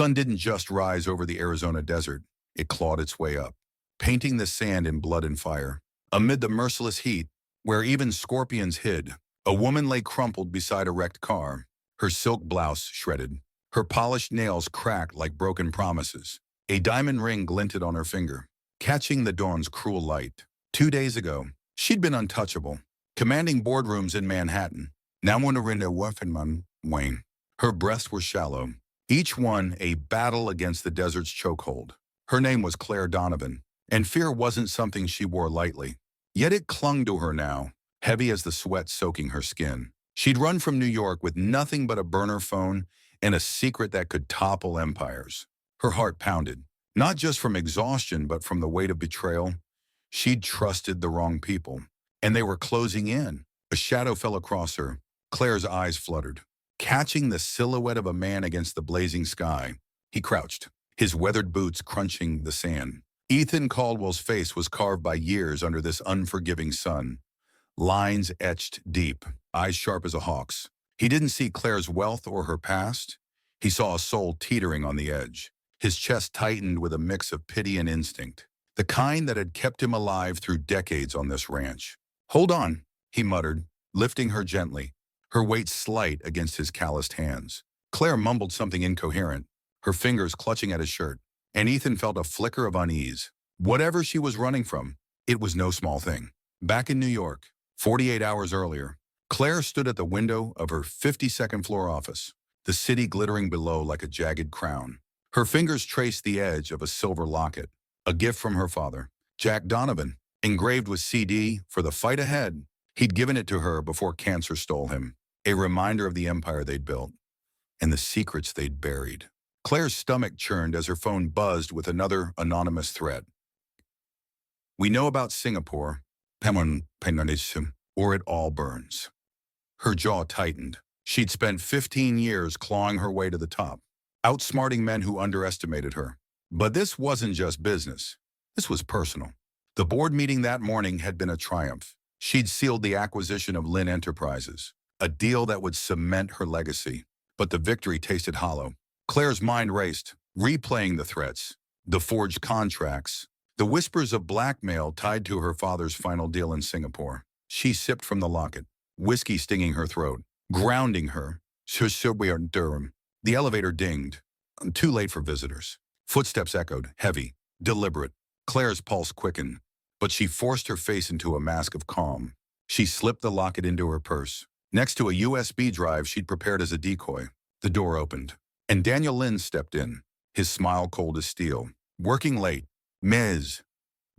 sun didn't just rise over the Arizona desert. It clawed its way up, painting the sand in blood and fire. Amid the merciless heat, where even scorpions hid, a woman lay crumpled beside a wrecked car, her silk blouse shredded, her polished nails cracked like broken promises. A diamond ring glinted on her finger, catching the dawn's cruel light. 2 days ago, she'd been untouchable, commanding boardrooms in Manhattan. Now Wonderin Waffenman Wayne. Her breaths were shallow, each one a battle against the desert's chokehold. Her name was Claire Donovan, and fear wasn't something she wore lightly. Yet it clung to her now, heavy as the sweat soaking her skin. She'd run from New York with nothing but a burner phone and a secret that could topple empires. Her heart pounded, not just from exhaustion but from the weight of betrayal. She'd trusted the wrong people, and they were closing in. A shadow fell across her. Claire's eyes fluttered, catching the silhouette of a man against the blazing sky. He crouched, his weathered boots crunching the sand. Ethan Caldwell's face was carved by years under this unforgiving sun. Lines etched deep, eyes sharp as a hawk's. He didn't see Claire's wealth or her past. He saw a soul teetering on the edge. His chest tightened with a mix of pity and instinct, the kind that had kept him alive through decades on this ranch. "Hold on," he muttered, lifting her gently, her weight slight against his calloused hands. Claire mumbled something incoherent, her fingers clutching at his shirt, and Ethan felt a flicker of unease. Whatever she was running from, it was no small thing. Back in New York, 48 hours earlier, Claire stood at the window of her 52nd floor office, the city glittering below like a jagged crown. Her fingers traced the edge of a silver locket, a gift from her father, Jack Donovan, engraved with CD for the fight ahead. He'd given it to her before cancer stole him, a reminder of the empire they'd built and the secrets they'd buried. Claire's stomach churned as her phone buzzed with another anonymous threat. "We know about Singapore, or it all burns." Her jaw tightened. She'd spent 15 years clawing her way to the top, outsmarting men who underestimated her. But this wasn't just business. This was personal. The board meeting that morning had been a triumph. She'd sealed the acquisition of Lynn Enterprises, a deal that would cement her legacy. But the victory tasted hollow. Claire's mind raced, replaying the threats, the forged contracts, the whispers of blackmail tied to her father's final deal in Singapore. She sipped from the locket, whiskey stinging her throat, grounding her. The elevator dinged. Too late for visitors. Footsteps echoed, heavy, deliberate. Claire's pulse quickened, but she forced her face into a mask of calm. She slipped the locket into her purse. Next to a USB drive she'd prepared as a decoy. The door opened, and Daniel Lynn stepped in, his smile cold as steel. "Working late, Ms.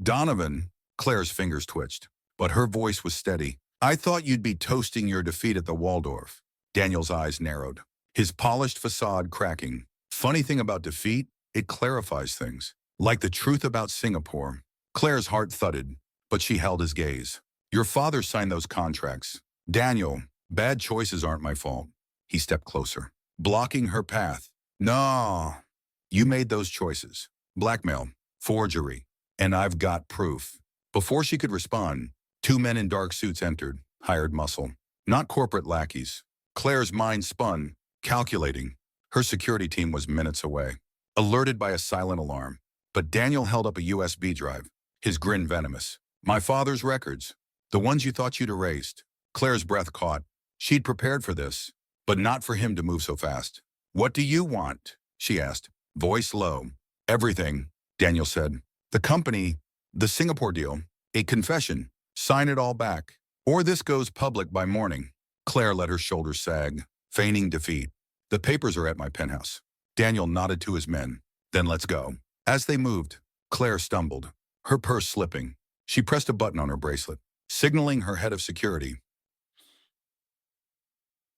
Donovan." Claire's fingers twitched, but her voice was steady. "I thought you'd be toasting your defeat at the Waldorf." Daniel's eyes narrowed, his polished facade cracking. "Funny thing about defeat, it clarifies things. Like the truth about Singapore." Claire's heart thudded, but she held his gaze. "Your father signed those contracts. Daniel, bad choices aren't my fault." He stepped closer, blocking her path. "No, you made those choices. Blackmail, forgery, and I've got proof." Before she could respond, 2 men in dark suits entered, hired muscle, not corporate lackeys. Claire's mind spun, calculating. Her security team was minutes away, alerted by a silent alarm. But Daniel held up a USB drive, his grin venomous. "My father's records, the ones you thought you'd erased." Claire's breath caught. She'd prepared for this, but not for him to move so fast. "What do you want?" she asked, voice low. "Everything," Daniel said. "The company, the Singapore deal, a confession. Sign it all back, or this goes public by morning." Claire let her shoulders sag, feigning defeat. "The papers are at my penthouse." Daniel nodded to his men. "Then let's go." As they moved, Claire stumbled, her purse slipping. She pressed a button on her bracelet, signaling her head of security.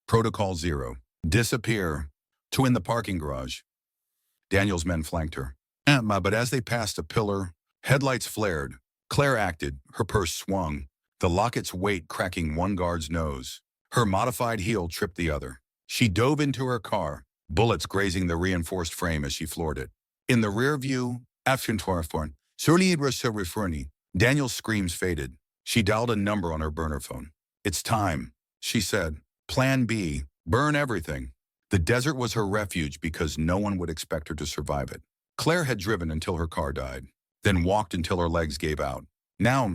"Protocol 0. Disappear." To in the parking garage. Daniel's men flanked her. But as they passed a pillar, headlights flared. Claire acted, her purse swung, the locket's weight cracking one guard's nose. Her modified heel tripped the other. She dove into her car, bullets grazing the reinforced frame as she floored it. In the rear view, Daniel's screams faded. She dialed a number on her burner phone. "It's time," she said. "Plan B, burn everything." The desert was her refuge because no one would expect her to survive it. Claire had driven until her car died, then walked until her legs gave out. Now,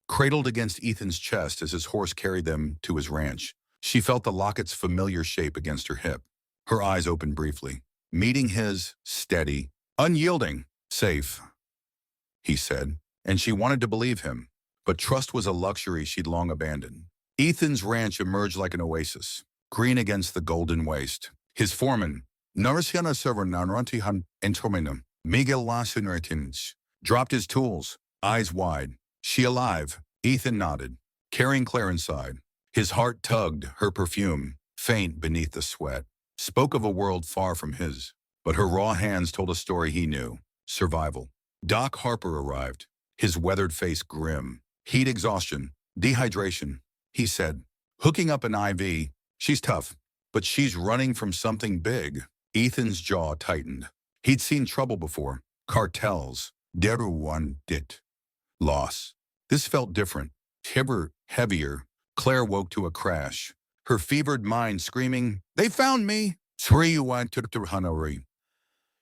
cradled against Ethan's chest as his horse carried them to his ranch, she felt the locket's familiar shape against her hip. Her eyes opened briefly, meeting his, steady, unyielding. Safe, he said, and she wanted to believe him. But trust was a luxury she'd long abandoned. Ethan's ranch emerged like an oasis, green against the golden waste. His foreman, Narasiana Server Nanrantihan Entominum, Miguel Lasunretins, dropped his tools, eyes wide. She alive? Ethan nodded, carrying Claire inside. His heart tugged, her perfume, faint beneath the sweat, spoke of a world far from his. But her raw hands told a story he knew. Survival. Doc Harper arrived, his weathered face grim. Heat exhaustion, dehydration, he said. Hooking up an IV, she's tough, but she's running from something big. Ethan's jaw tightened. He'd seen trouble before. Cartels. Deruan dit. Loss. This felt different. Heavier. Claire woke to a crash, her fevered mind screaming, "They found me!"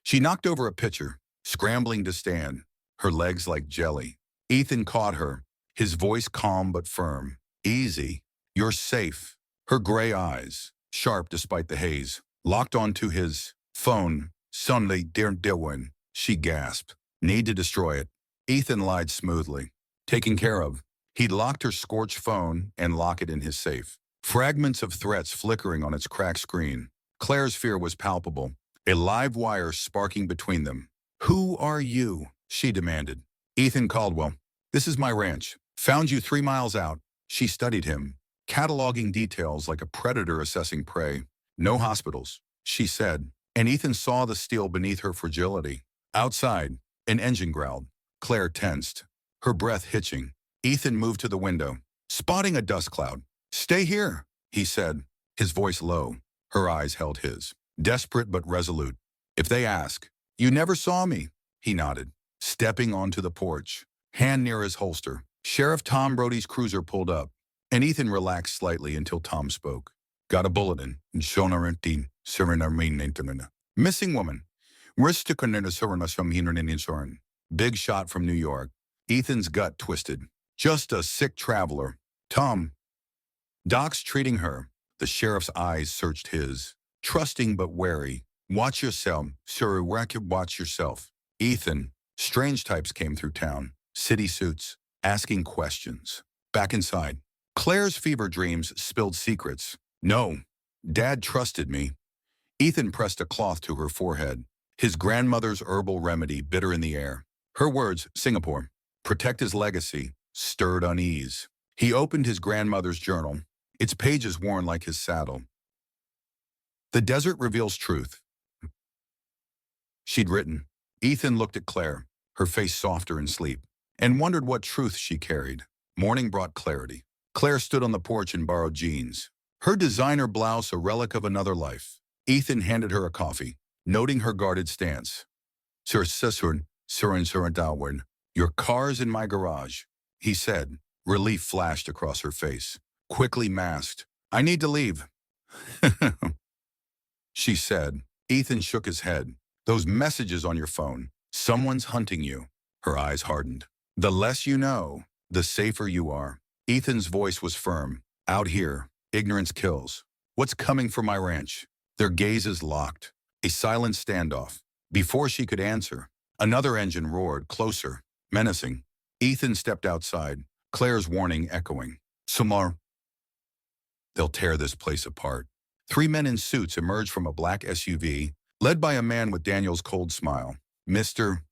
She knocked over a pitcher, scrambling to stand, her legs like jelly. Ethan caught her, his voice calm but firm. "Easy. You're safe." Her gray eyes, sharp despite the haze, locked onto his phone. "Suddenly, dear Dylan," she gasped. "Need to destroy it." Ethan lied smoothly. Taken care of. He'd locked her scorched phone and lock it in his safe. Fragments of threats flickering on its cracked screen. Claire's fear was palpable, a live wire sparking between them. "Who are you?" she demanded. "Ethan Caldwell. This is my ranch. Found you 3 miles out." She studied him, cataloging details like a predator assessing prey. "No hospitals," she said, and Ethan saw the steel beneath her fragility. Outside, an engine growled. Claire tensed, her breath hitching. Ethan moved to the window, spotting a dust cloud. "Stay here," he said, his voice low. Her eyes held his, desperate but resolute. "If they ask, you never saw me," he nodded, stepping onto the porch, hand near his holster. Sheriff Tom Brody's cruiser pulled up, and Ethan relaxed slightly until Tom spoke. "Got a bulletin. Missing woman. Big shot from New York." Ethan's gut twisted. "Just a sick traveler." "Tom." "Doc's treating her." The sheriff's eyes searched his, trusting but wary. "Watch yourself, sir. Watch yourself." Ethan. Strange types came through town, city suits, asking questions. Back inside, Claire's fever dreams spilled secrets. "No, Dad trusted me." Ethan pressed a cloth to her forehead, his grandmother's herbal remedy bitter in the air. Her words, "Singapore, protect his legacy," stirred unease. He opened his grandmother's journal, its pages worn like his saddle. "The desert reveals truth," she'd written. Ethan looked at Claire, her face softer in sleep, and wondered what truth she carried. Morning brought clarity. Claire stood on the porch in borrowed jeans, her designer blouse a relic of another life. Ethan handed her a coffee, noting her guarded stance. "Sir Sissurn, Darwin, your car's in my garage," he said. Relief flashed across her face, quickly masked. "I need to leave," she said. Ethan shook his head. "Those messages on your phone. Someone's hunting you." Her eyes hardened. "The less you know, the safer you are." Ethan's voice was firm. "Out here, ignorance kills. What's coming for my ranch?" Their gazes locked. A silent standoff. Before she could answer, another engine roared, closer, menacing. Ethan stepped outside, Claire's warning echoing. "Samar." "They'll tear this place apart." 3 men in suits emerged from a black SUV, led by a man with Daniel's cold smile. "Mr.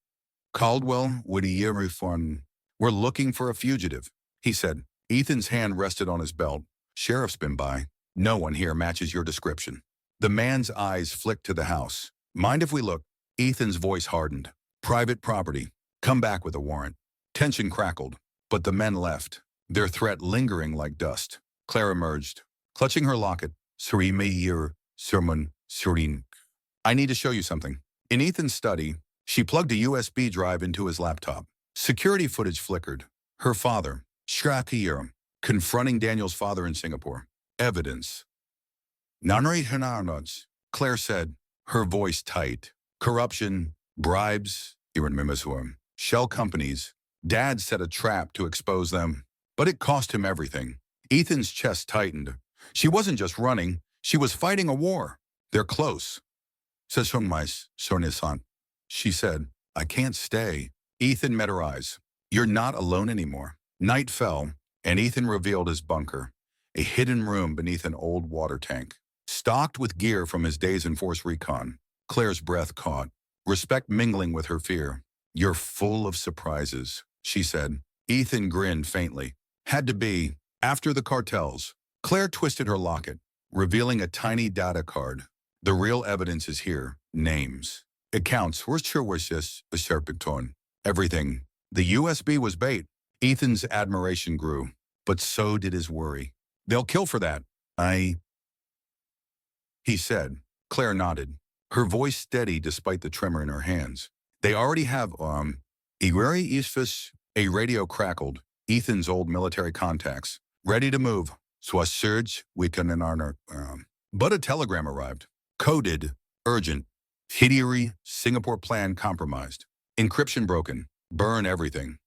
Caldwell, would you reform? We're looking for a fugitive," he said. Ethan's hand rested on his belt. "Sheriff's been by. No one here matches your description." The man's eyes flicked to the house. "Mind if we look?" Ethan's voice hardened. "Private property. Come back with a warrant." Tension crackled, but the men left, their threat lingering like dust. Claire emerged, clutching her locket. "Surimir, Sermon, Surin. I need to show you something." In Ethan's study, she plugged a USB drive into his laptop. Security footage flickered. Her father, Shrakiram, confronting Daniel's father in Singapore. Evidence. Nanrihanarnots, Claire said, her voice tight. Corruption, bribes, shell companies. Dad set a trap to expose them, but it cost him everything. Ethan's chest tightened. She wasn't just running, she was fighting a war. They're close. Sesongmais, Sornisan. She said, I can't stay. Ethan met her eyes. You're not alone anymore. Night fell, and Ethan revealed his bunker, a hidden room beneath an old water tank. Stocked with gear from his days in Force Recon, Claire's breath caught, respect mingling with her fear. You're full of surprises, she said. Ethan grinned faintly. Had to be. After the cartels, Claire twisted her locket, revealing a tiny data card. The real evidence is here. Names. Accounts. Everything. The USB was bait. Ethan's admiration grew, but so did his worry. They'll kill for that. He said. Claire nodded, her voice steady despite the tremor in her hands. They already have, Igwari Isfis, a radio crackled, Ethan's old military contacts. Ready to move. Swa surge, we can in our, But a telegram arrived. Coded, urgent. Hidiari, Singapore plan compromised. Encryption broken. Burn everything.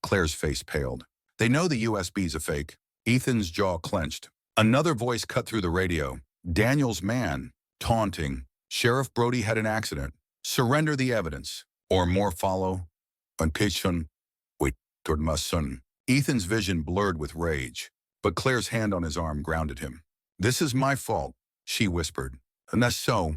Claire's face paled. They know the USB's a fake. Ethan's jaw clenched. Another voice cut through the radio. Daniel's man, taunting. Sheriff Brody had an accident. Surrender the evidence, or more follow. Unpatient. Wait, toward my son. Ethan's vision blurred with rage, but Claire's hand on his arm grounded him. This is my fault, she whispered. And that's so,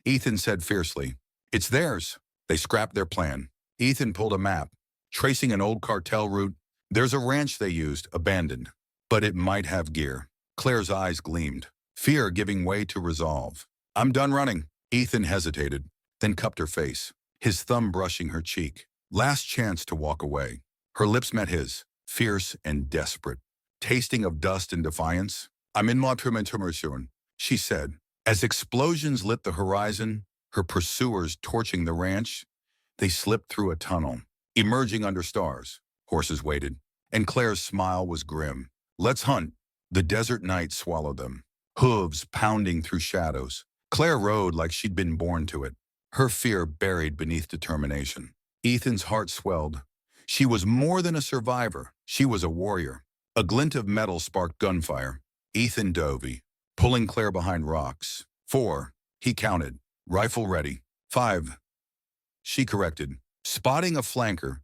Ethan said fiercely. It's theirs. They scrapped their plan. Ethan pulled a map, tracing an old cartel route. There's a ranch they used, abandoned, but it might have gear. Claire's eyes gleamed, fear giving way to resolve. I'm done running. Ethan hesitated, then cupped her face, his thumb brushing her cheek. Last chance to walk away. Her lips met his, fierce and desperate, tasting of dust and defiance. I'm in my permanent, she said. As explosions lit the horizon, her pursuers torching the ranch, they slipped through a tunnel, emerging under stars. Horses waited, and Claire's smile was grim. Let's hunt. The desert night swallowed them, hooves pounding through shadows. Claire rode like she'd been born to it, her fear buried beneath determination. Ethan's heart swelled. She was more than a survivor. She was a warrior. A glint of metal sparked gunfire. Ethan dove, pulling Claire behind rocks. 4, he counted, rifle ready. 5, she corrected, spotting a flanker.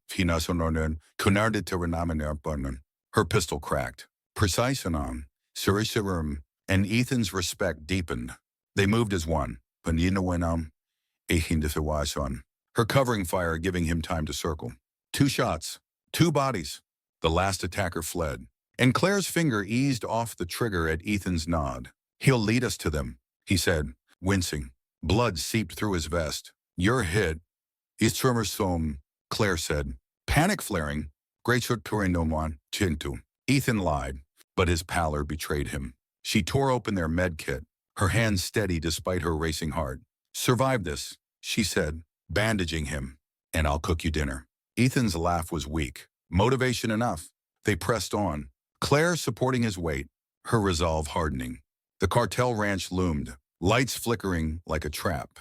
Her pistol cracked. Precise and Ethan's respect deepened. They moved as one. Her covering fire giving him time to circle. 2 shots, 2 bodies. The last attacker fled, and Claire's finger eased off the trigger at Ethan's nod. He'll lead us to them, he said, wincing. Blood seeped through his vest. You're hit. He's som, Claire said. Panic flaring. Chintu. Ethan lied, but his pallor betrayed him. She tore open their med kit, her hands steady despite her racing heart. Survive this, she said, bandaging him, and I'll cook you dinner. Ethan's laugh was weak. Motivation enough. They pressed on, Claire supporting his weight, her resolve hardening. The cartel ranch loomed, lights flickering like a trap.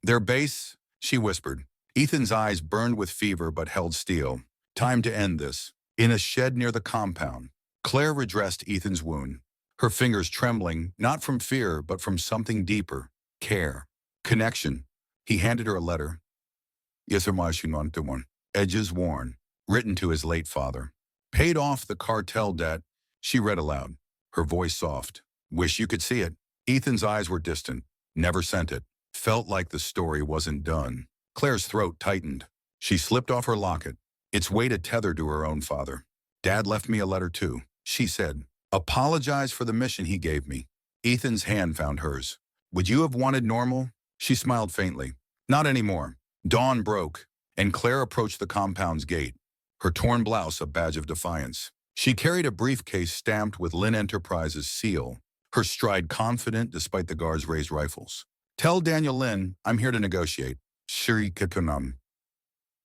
Their base, she whispered. Ethan's eyes burned with fever but held steel. Time to end this. In a shed near the compound, Claire redressed Ethan's wound, her fingers trembling, not from fear but from something deeper. Care. Connection. He handed her a letter. Edges worn, written to his late father. Paid off the cartel debt, she read aloud, her voice soft. Wish you could see it. Ethan's eyes were distant. Never sent it. Felt like the story wasn't done. Claire's throat tightened. She slipped off her locket, its weight a tether to her own father. Dad left me a letter too, she said. Apologize for the mission he gave me. Ethan's hand found hers. Would you have wanted normal? She smiled faintly. Not anymore. Dawn broke, and Claire approached the compound's gate, her torn blouse a badge of defiance. She carried a briefcase stamped with Lynn Enterprises' seal, her stride confident despite the guards' raised rifles. Tell Daniel Lynn I'm here to negotiate. Shiri Kikunam,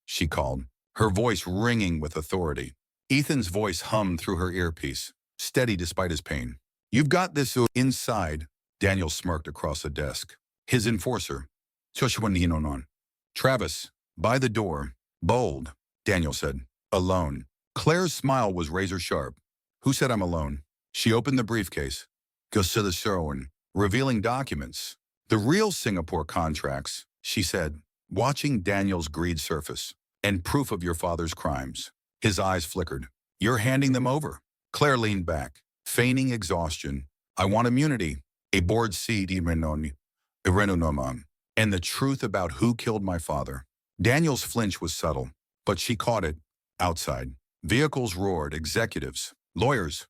she called, her voice ringing with authority. Ethan's voice hummed through her earpiece, steady despite his pain. You've got this inside, Daniel smirked across the desk. His enforcer. Travis, by the door. Bold, Daniel said. Alone. Claire's smile was razor sharp. Who said I'm alone? She opened the briefcase. Goes to the Sherwin, revealing documents. The real Singapore contracts, she said, watching Daniel's greed surface. And proof of your father's crimes. His eyes flickered. You're handing them over. Claire leaned back, feigning exhaustion. I want immunity. A board seat, and the truth about who killed my father. Daniel's flinch was subtle, but she caught it. Outside, vehicles roared, executives, lawyers.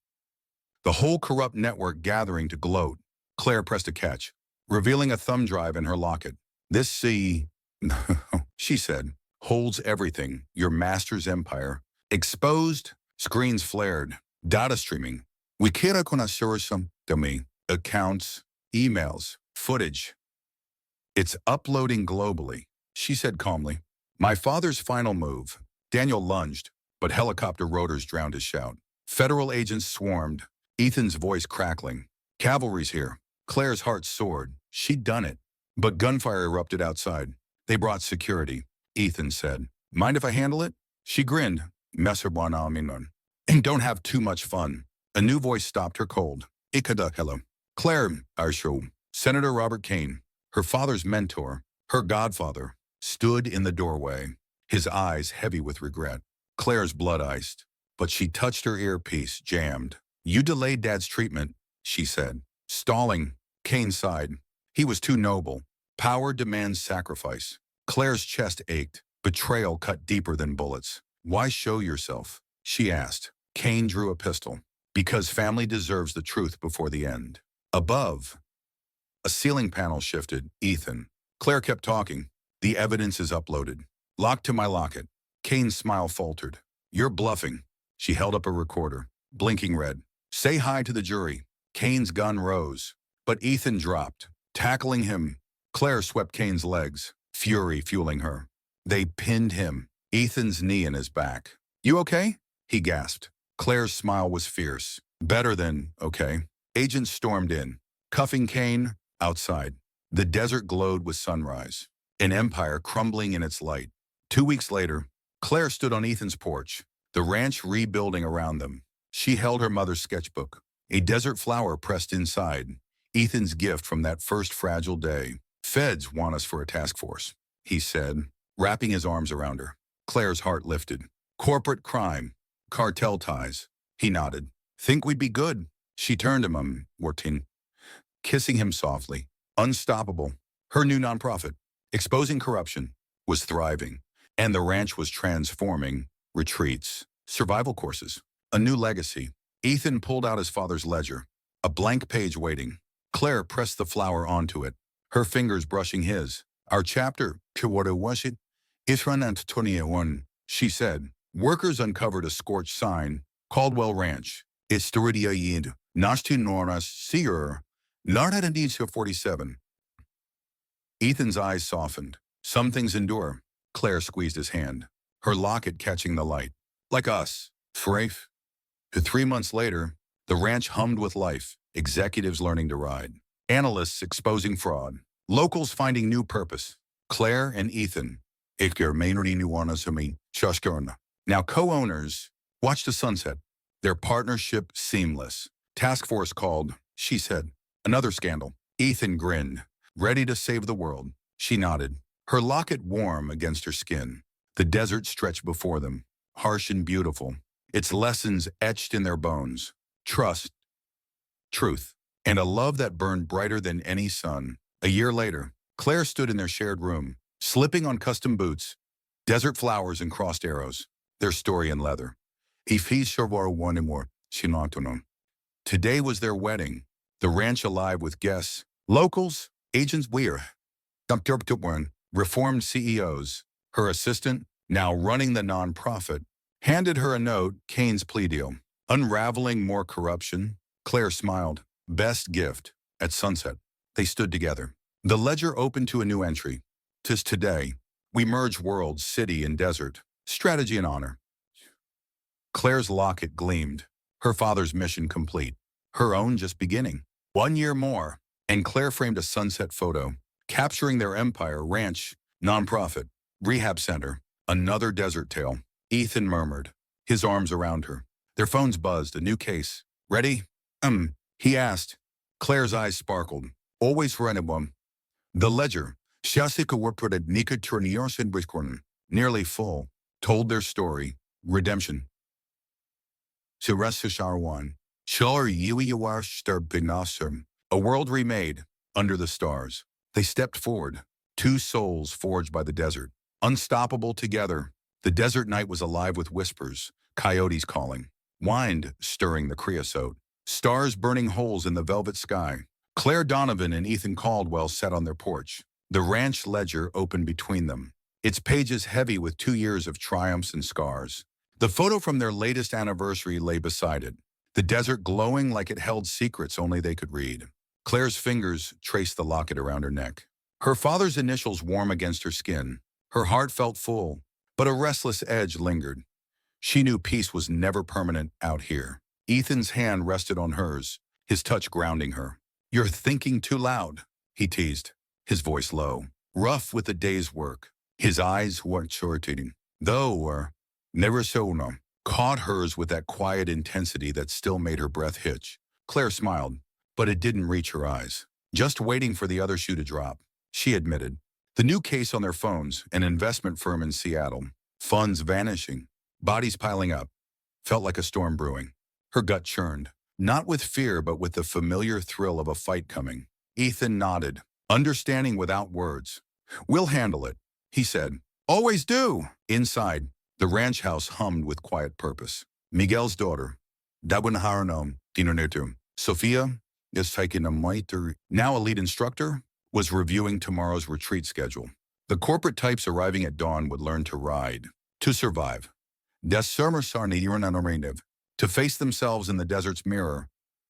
The whole corrupt network gathering to gloat. Claire pressed a catch, revealing a thumb drive in her locket. This she said, holds everything, your master's empire. Exposed, screens flared, data streaming. We quiero conocer some de me. Accounts, emails, footage. It's uploading globally, she said calmly. My father's final move. Daniel lunged, but helicopter rotors drowned his shout. Federal agents swarmed, Ethan's voice crackling. Cavalry's here. Claire's heart soared. She'd done it. But gunfire erupted outside. They brought security, Ethan said. Mind if I handle it? She grinned. And don't have too much fun. A new voice stopped her cold. Ikada hello. Claire, our show. Senator Robert Kane, her father's mentor, her godfather, stood in the doorway, his eyes heavy with regret. Claire's blood iced, but she touched her earpiece, jammed. You delayed Dad's treatment, she said. Stalling, Kane sighed. He was too noble. Power demands sacrifice. Claire's chest ached. Betrayal cut deeper than bullets. Why show yourself? She asked. Kane drew a pistol. Because family deserves the truth before the end. Above, a ceiling panel shifted. Ethan. Claire kept talking. The evidence is uploaded. Locked to my locket. Kane's smile faltered. You're bluffing. She held up a recorder, blinking red. Say hi to the jury. Kane's gun rose, but Ethan dropped, tackling him. Claire swept Kane's legs, fury fueling her. They pinned him, Ethan's knee in his back. You okay? He gasped. Claire's smile was fierce. Better than okay. Agents stormed in, cuffing Kane outside. The desert glowed with sunrise, an empire crumbling in its light. 2 weeks later, Claire stood on Ethan's porch, the ranch rebuilding around them. She held her mother's sketchbook, a desert flower pressed inside, Ethan's gift from that first fragile day. Feds want us for a task force, he said, wrapping his arms around her. Claire's heart lifted. Corporate crime, cartel ties. He nodded. Think we'd be good? She turned to him, Wortin, kissing him softly. Unstoppable. Her new nonprofit, exposing corruption, was thriving, and the ranch was transforming. Retreats, survival courses, a new legacy. Ethan pulled out his father's ledger, a blank page waiting. Claire pressed the flower onto it, her fingers brushing his. Our chapter, Kiwada was it? Isran and 21, she said. Workers uncovered a scorched sign, Caldwell Ranch. Isturidia Yid, Nashtu Noras Seer, Lardadadisha 47. Ethan's eyes softened. Some things endure. Claire squeezed his hand, her locket catching the light. Like us, Frafe. 3 months later, the ranch hummed with life, executives learning to ride, analysts exposing fraud, locals finding new purpose. Claire and Ethan, now co-owners, watched the sunset, their partnership seamless. Task force called, she said. Another scandal. Ethan grinned, ready to save the world. She nodded, her locket warm against her skin. The desert stretched before them, harsh and beautiful, its lessons etched in their bones. Trust, truth, and a love that burned brighter than any sun. A year later, Claire stood in their shared room, slipping on custom boots, desert flowers and crossed arrows, their story in leather. If he's sure one more, today was their wedding, the ranch alive with guests, locals, agents, reformed CEOs. Her assistant, now running the nonprofit, handed her a note, Kane's plea deal. Unraveling more corruption. Claire smiled. Best gift. At sunset, they stood together. The ledger opened to a new entry. 'Tis today. We merge worlds, city and desert. Strategy and honor. Claire's locket gleamed. Her father's mission complete. her own just beginning. 1 year more, and Claire framed a sunset photo, capturing their empire, ranch, nonprofit, rehab center, another desert tale. Ethan murmured, his arms around her. Their phones buzzed, a new case. Ready? He asked. Claire's eyes sparkled. Always for anyone. The ledger, Shasika reported Nika Turnios in Wisconsin, nearly full, told their story. Redemption. Sirasasharwan. Shar Yuiawar Star. A world remade, under the stars. They stepped forward, two souls forged by the desert. Unstoppable together, the desert night was alive with whispers, coyotes calling, wind stirring the creosote, stars burning holes in the velvet sky. Claire Donovan and Ethan Caldwell sat on their porch. The ranch ledger opened between them, its pages heavy with 2 years of triumphs and scars. The photo from their latest anniversary lay beside it, the desert glowing like it held secrets only they could read. Claire's fingers traced the locket around her neck. Her father's initials warm against her skin. Her heart felt full, but a restless edge lingered. She knew peace was never permanent out here. Ethan's hand rested on hers, his touch grounding her. You're thinking too loud, he teased, his voice low, rough with the day's work. His eyes weren't shorting, though, never so no, caught hers with that quiet intensity that still made her breath hitch. Claire smiled, but it didn't reach her eyes. Just waiting for the other shoe to drop, she admitted. The new case on their phones, an investment firm in Seattle. Funds vanishing, bodies piling up. Felt like a storm brewing. Her gut churned, not with fear but with the familiar thrill of a fight coming. Ethan nodded, understanding without words. We'll handle it, he said. Always do. Inside, the ranch house hummed with quiet purpose. Miguel's daughter, Dabun Haranom, Dinonetu, Sophia, is taking a miter, now a lead instructor, was reviewing tomorrow's retreat schedule. The corporate types arriving at dawn would learn to ride, to survive. To face themselves in the desert's mirror.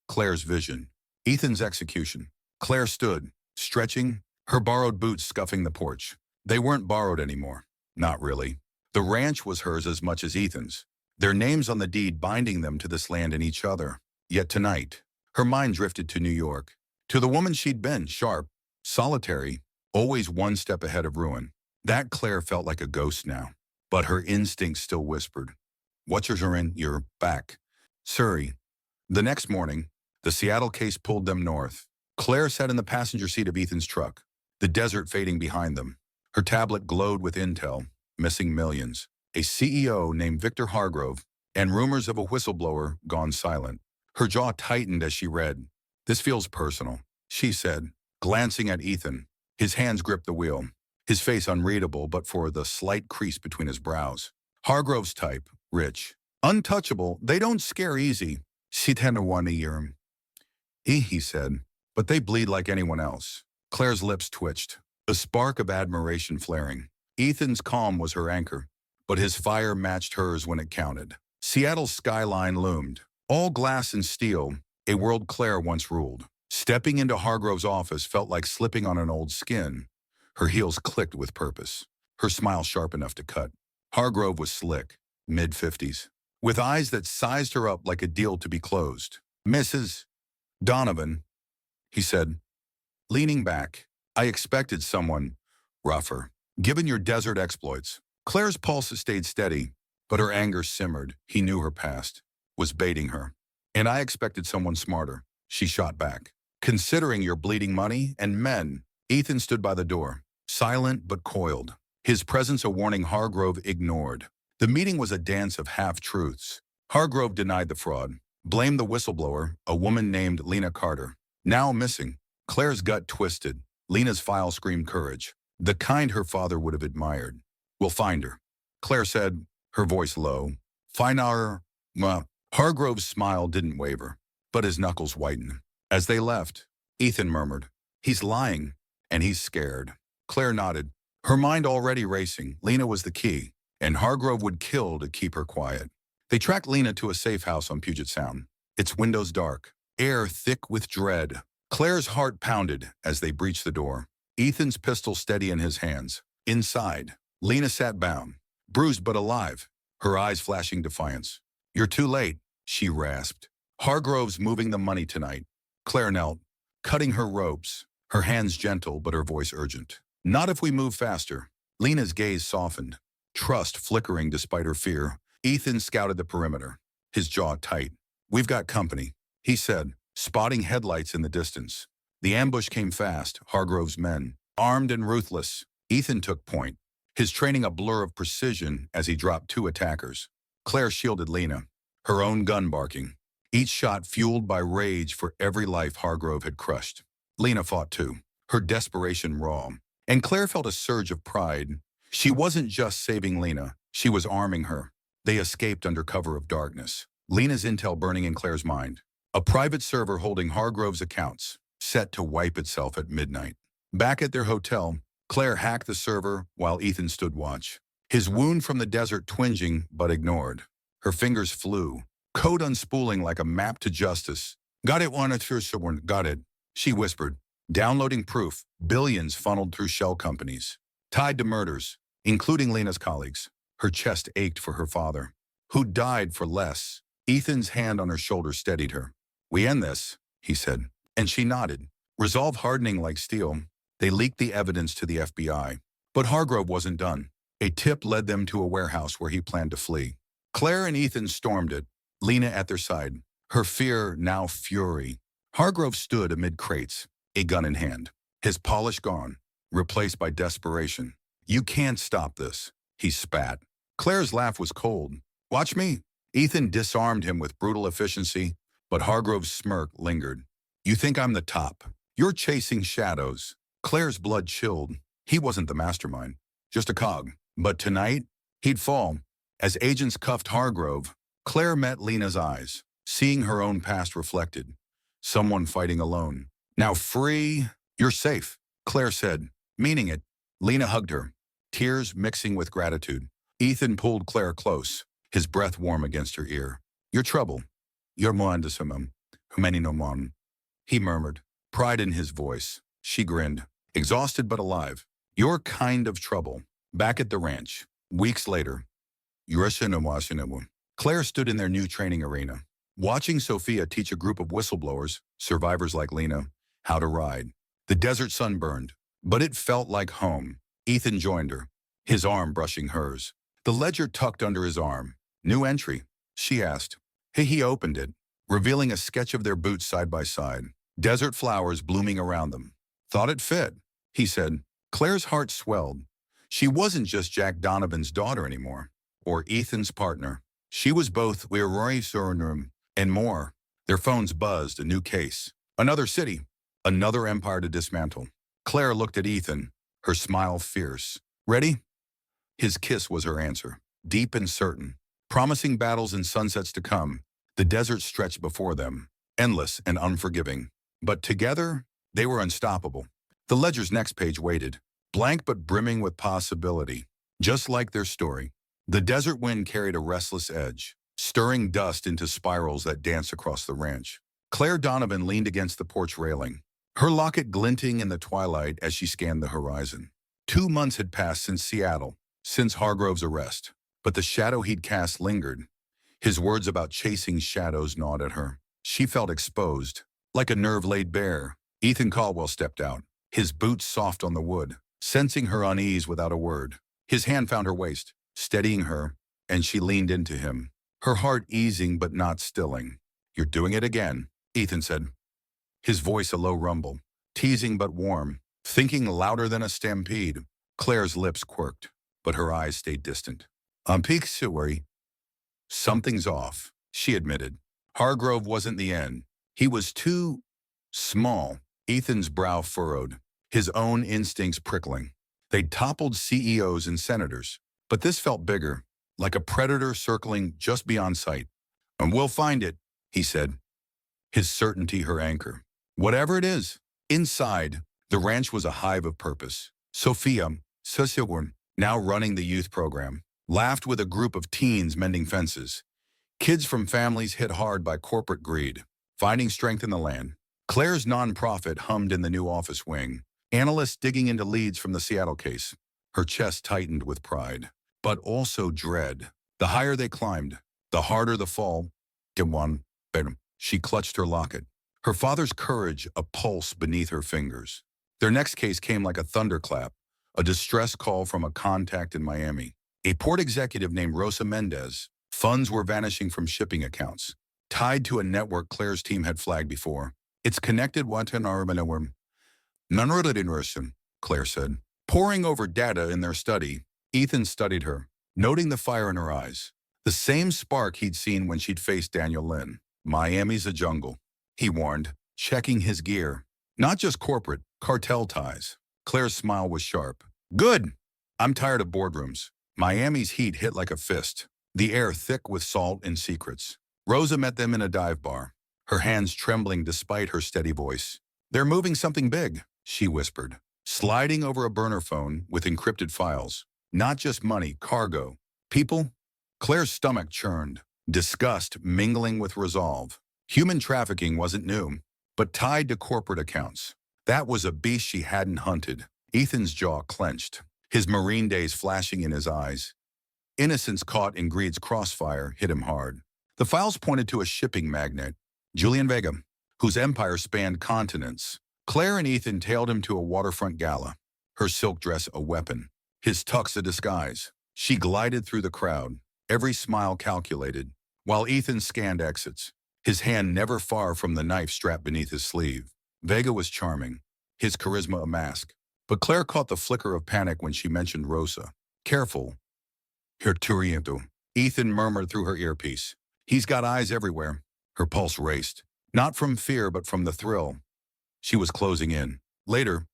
Claire's vision. Ethan's execution. Claire stood, stretching, her borrowed boots scuffing the porch. They weren't borrowed anymore. Not really. The ranch was hers as much as Ethan's, their names on the deed binding them to this land and each other. Yet tonight, her mind drifted to New York, to the woman she'd been, sharp, solitary, always one step ahead of ruin. That Claire felt like a ghost now, but her instincts still whispered, "What's your in? You're back." Surrey. The next morning, the Seattle case pulled them north. Claire sat in the passenger seat of Ethan's truck, the desert fading behind them. Her tablet glowed with intel, missing millions, a CEO named Victor Hargrove, and rumors of a whistleblower gone silent. Her jaw tightened as she read. "This feels personal," she said, glancing at Ethan. His hands gripped the wheel, his face unreadable but for the slight crease between his brows. Hargrove's type, rich, untouchable, they don't scare easy. He said, but they bleed like anyone else. Claire's lips twitched, a spark of admiration flaring. Ethan's calm was her anchor, but his fire matched hers when it counted. Seattle's skyline loomed, all glass and steel, a world Claire once ruled. Stepping into Hargrove's office felt like slipping on an old skin. Her heels clicked with purpose, her smile sharp enough to cut. Hargrove was slick, mid-50s, with eyes that sized her up like a deal to be closed. "Mrs. Donovan," he said, leaning back. "I expected someone rougher, given your desert exploits." Claire's pulse stayed steady, but her anger simmered. He knew her past, was baiting her. "And I expected someone smarter," she shot back. "Considering your bleeding money and men." Ethan stood by the door, silent but coiled, his presence a warning Hargrove ignored. The meeting was a dance of half-truths. Hargrove denied the fraud, blamed the whistleblower, a woman named Lena Carter, now missing. Claire's gut twisted. Lena's file screamed courage, the kind her father would have admired. "We'll find her," Claire said, her voice low. "Find our..." Hargrove's smile didn't waver, but his knuckles whitened. As they left, Ethan murmured, "He's lying, and he's scared." Claire nodded, her mind already racing. Lena was the key, and Hargrove would kill to keep her quiet. They tracked Lena to a safe house on Puget Sound, its windows dark, air thick with dread. Claire's heart pounded as they breached the door, Ethan's pistol steady in his hands. Inside, Lena sat bound, bruised but alive, her eyes flashing defiance. "You're too late," she rasped. Hargrove's moving the money tonight. Claire knelt, cutting her ropes, her hands gentle but her voice urgent. Not if we move faster. Lena's gaze softened, trust flickering despite her fear. Ethan scouted the perimeter, his jaw tight. We've got company, he said, spotting headlights in the distance. The ambush came fast, Hargrove's men, armed and ruthless. Ethan took point, his training a blur of precision as he dropped two attackers. Claire shielded Lena, her own gun barking, each shot fueled by rage for every life Hargrove had crushed. Lena fought too, her desperation raw, and Claire felt a surge of pride. She wasn't just saving Lena, she was arming her. They escaped under cover of darkness, Lena's intel burning in Claire's mind. A private server holding Hargrove's accounts, set to wipe itself at midnight. Back at their hotel, Claire hacked the server while Ethan stood watch, his wound from the desert twinging but ignored. Her fingers flew, code unspooling like a map to justice. Got it, wanted through someone, got it, she whispered, downloading proof, billions funneled through shell companies, tied to murders, including Lena's colleagues. Her chest ached for her father, who died for less. Ethan's hand on her shoulder steadied her. We end this, he said, and she nodded, resolve hardening like steel. They leaked the evidence to the FBI, but Hargrove wasn't done. A tip led them to a warehouse where he planned to flee. Claire and Ethan stormed it, Lena at their side, her fear now fury. Hargrove stood amid crates, a gun in hand, his polish gone, replaced by desperation. You can't stop this, he spat. Claire's laugh was cold. Watch me. Ethan disarmed him with brutal efficiency, but Hargrove's smirk lingered. You think I'm the top. You're chasing shadows. Claire's blood chilled. He wasn't the mastermind, just a cog. But tonight, he'd fall. As agents cuffed Hargrove, Claire met Lena's eyes, seeing her own past reflected. Someone fighting alone. Now free, you're safe, Claire said, meaning it. Lena hugged her, tears mixing with gratitude. Ethan pulled Claire close, his breath warm against her ear. Your trouble. You're moandisumum, humaninomon, he murmured, pride in his voice. She grinned, exhausted but alive. Your kind of trouble. Back at the ranch, weeks later. Claire stood in their new training arena, watching Sophia teach a group of whistleblowers, survivors like Lena, how to ride. The desert sun burned, but it felt like home. Ethan joined her, his arm brushing hers. The ledger tucked under his arm. New entry, she asked. He opened it, revealing a sketch of their boots side by side, desert flowers blooming around them. Thought it fit, he said. Claire's heart swelled. She wasn't just Jack Donovan's daughter anymore, or Ethan's partner. She was both Leroy Surnum and more. Their phones buzzed, a new case. Another city, another empire to dismantle. Claire looked at Ethan, her smile fierce. Ready? His kiss was her answer, deep and certain, promising battles and sunsets to come. The desert stretched before them, endless and unforgiving. But together, they were unstoppable. The ledger's next page waited, blank but brimming with possibility. Just like their story, the desert wind carried a restless edge, stirring dust into spirals that danced across the ranch. Claire Donovan leaned against the porch railing, her locket glinting in the twilight as she scanned the horizon. 2 months had passed since Seattle, since Hargrove's arrest, but the shadow he'd cast lingered. His words about chasing shadows gnawed at her. She felt exposed, like a nerve laid bare. Ethan Caldwell stepped out, his boots soft on the wood, sensing her unease without a word. His hand found her waist, steadying her, and she leaned into him, her heart easing but not stilling. You're doing it again, Ethan said, his voice a low rumble, teasing but warm, thinking louder than a stampede. Claire's lips quirked, but her eyes stayed distant. Peak Sewary. Something's off, she admitted. Hargrove wasn't the end. He was too small. Ethan's brow furrowed, his own instincts prickling. They'd toppled CEOs and senators, but this felt bigger, like a predator circling just beyond sight. And we'll find it, he said, his certainty her anchor. Whatever it is. Inside, the ranch was a hive of purpose. Sophia, Susilworn, now running the youth program, laughed with a group of teens mending fences. Kids from families hit hard by corporate greed, finding strength in the land. Claire's nonprofit hummed in the new office wing, analysts digging into leads from the Seattle case. Her chest tightened with pride, but also dread. The higher they climbed, the harder the fall. She clutched her locket. Her father's courage a pulse beneath her fingers. Their next case came like a thunderclap, a distress call from a contact in Miami. A port executive named Rosa Mendez. Funds were vanishing from shipping accounts, tied to a network Claire's team had flagged before. It's connected None, Claire said. Poring over data in their study, Ethan studied her, noting the fire in her eyes. The same spark he'd seen when she'd faced Daniel Lynn. Miami's a jungle, he warned, checking his gear. Not just corporate, cartel ties. Claire's smile was sharp. Good! I'm tired of boardrooms. Miami's heat hit like a fist, the air thick with salt and secrets. Rosa met them in a dive bar, her hands trembling despite her steady voice. They're moving something big, she whispered, sliding over a burner phone with encrypted files. Not just money, cargo. People? Claire's stomach churned, disgust mingling with resolve. Human trafficking wasn't new, but tied to corporate accounts. That was a beast she hadn't hunted. Ethan's jaw clenched, his Marine days flashing in his eyes. Innocence caught in greed's crossfire hit him hard. The files pointed to a shipping magnate, Julian Vega, whose empire spanned continents. Claire and Ethan tailed him to a waterfront gala, her silk dress a weapon, his tux a disguise. She glided through the crowd, every smile calculated, while Ethan scanned exits, his hand never far from the knife strapped beneath his sleeve. Vega was charming, his charisma a mask. But Claire caught the flicker of panic when she mentioned Rosa. Careful. Herturiento. Ethan murmured through her earpiece. He's got eyes everywhere. Her pulse raced. Not from fear, but from the thrill. She was closing in. Later,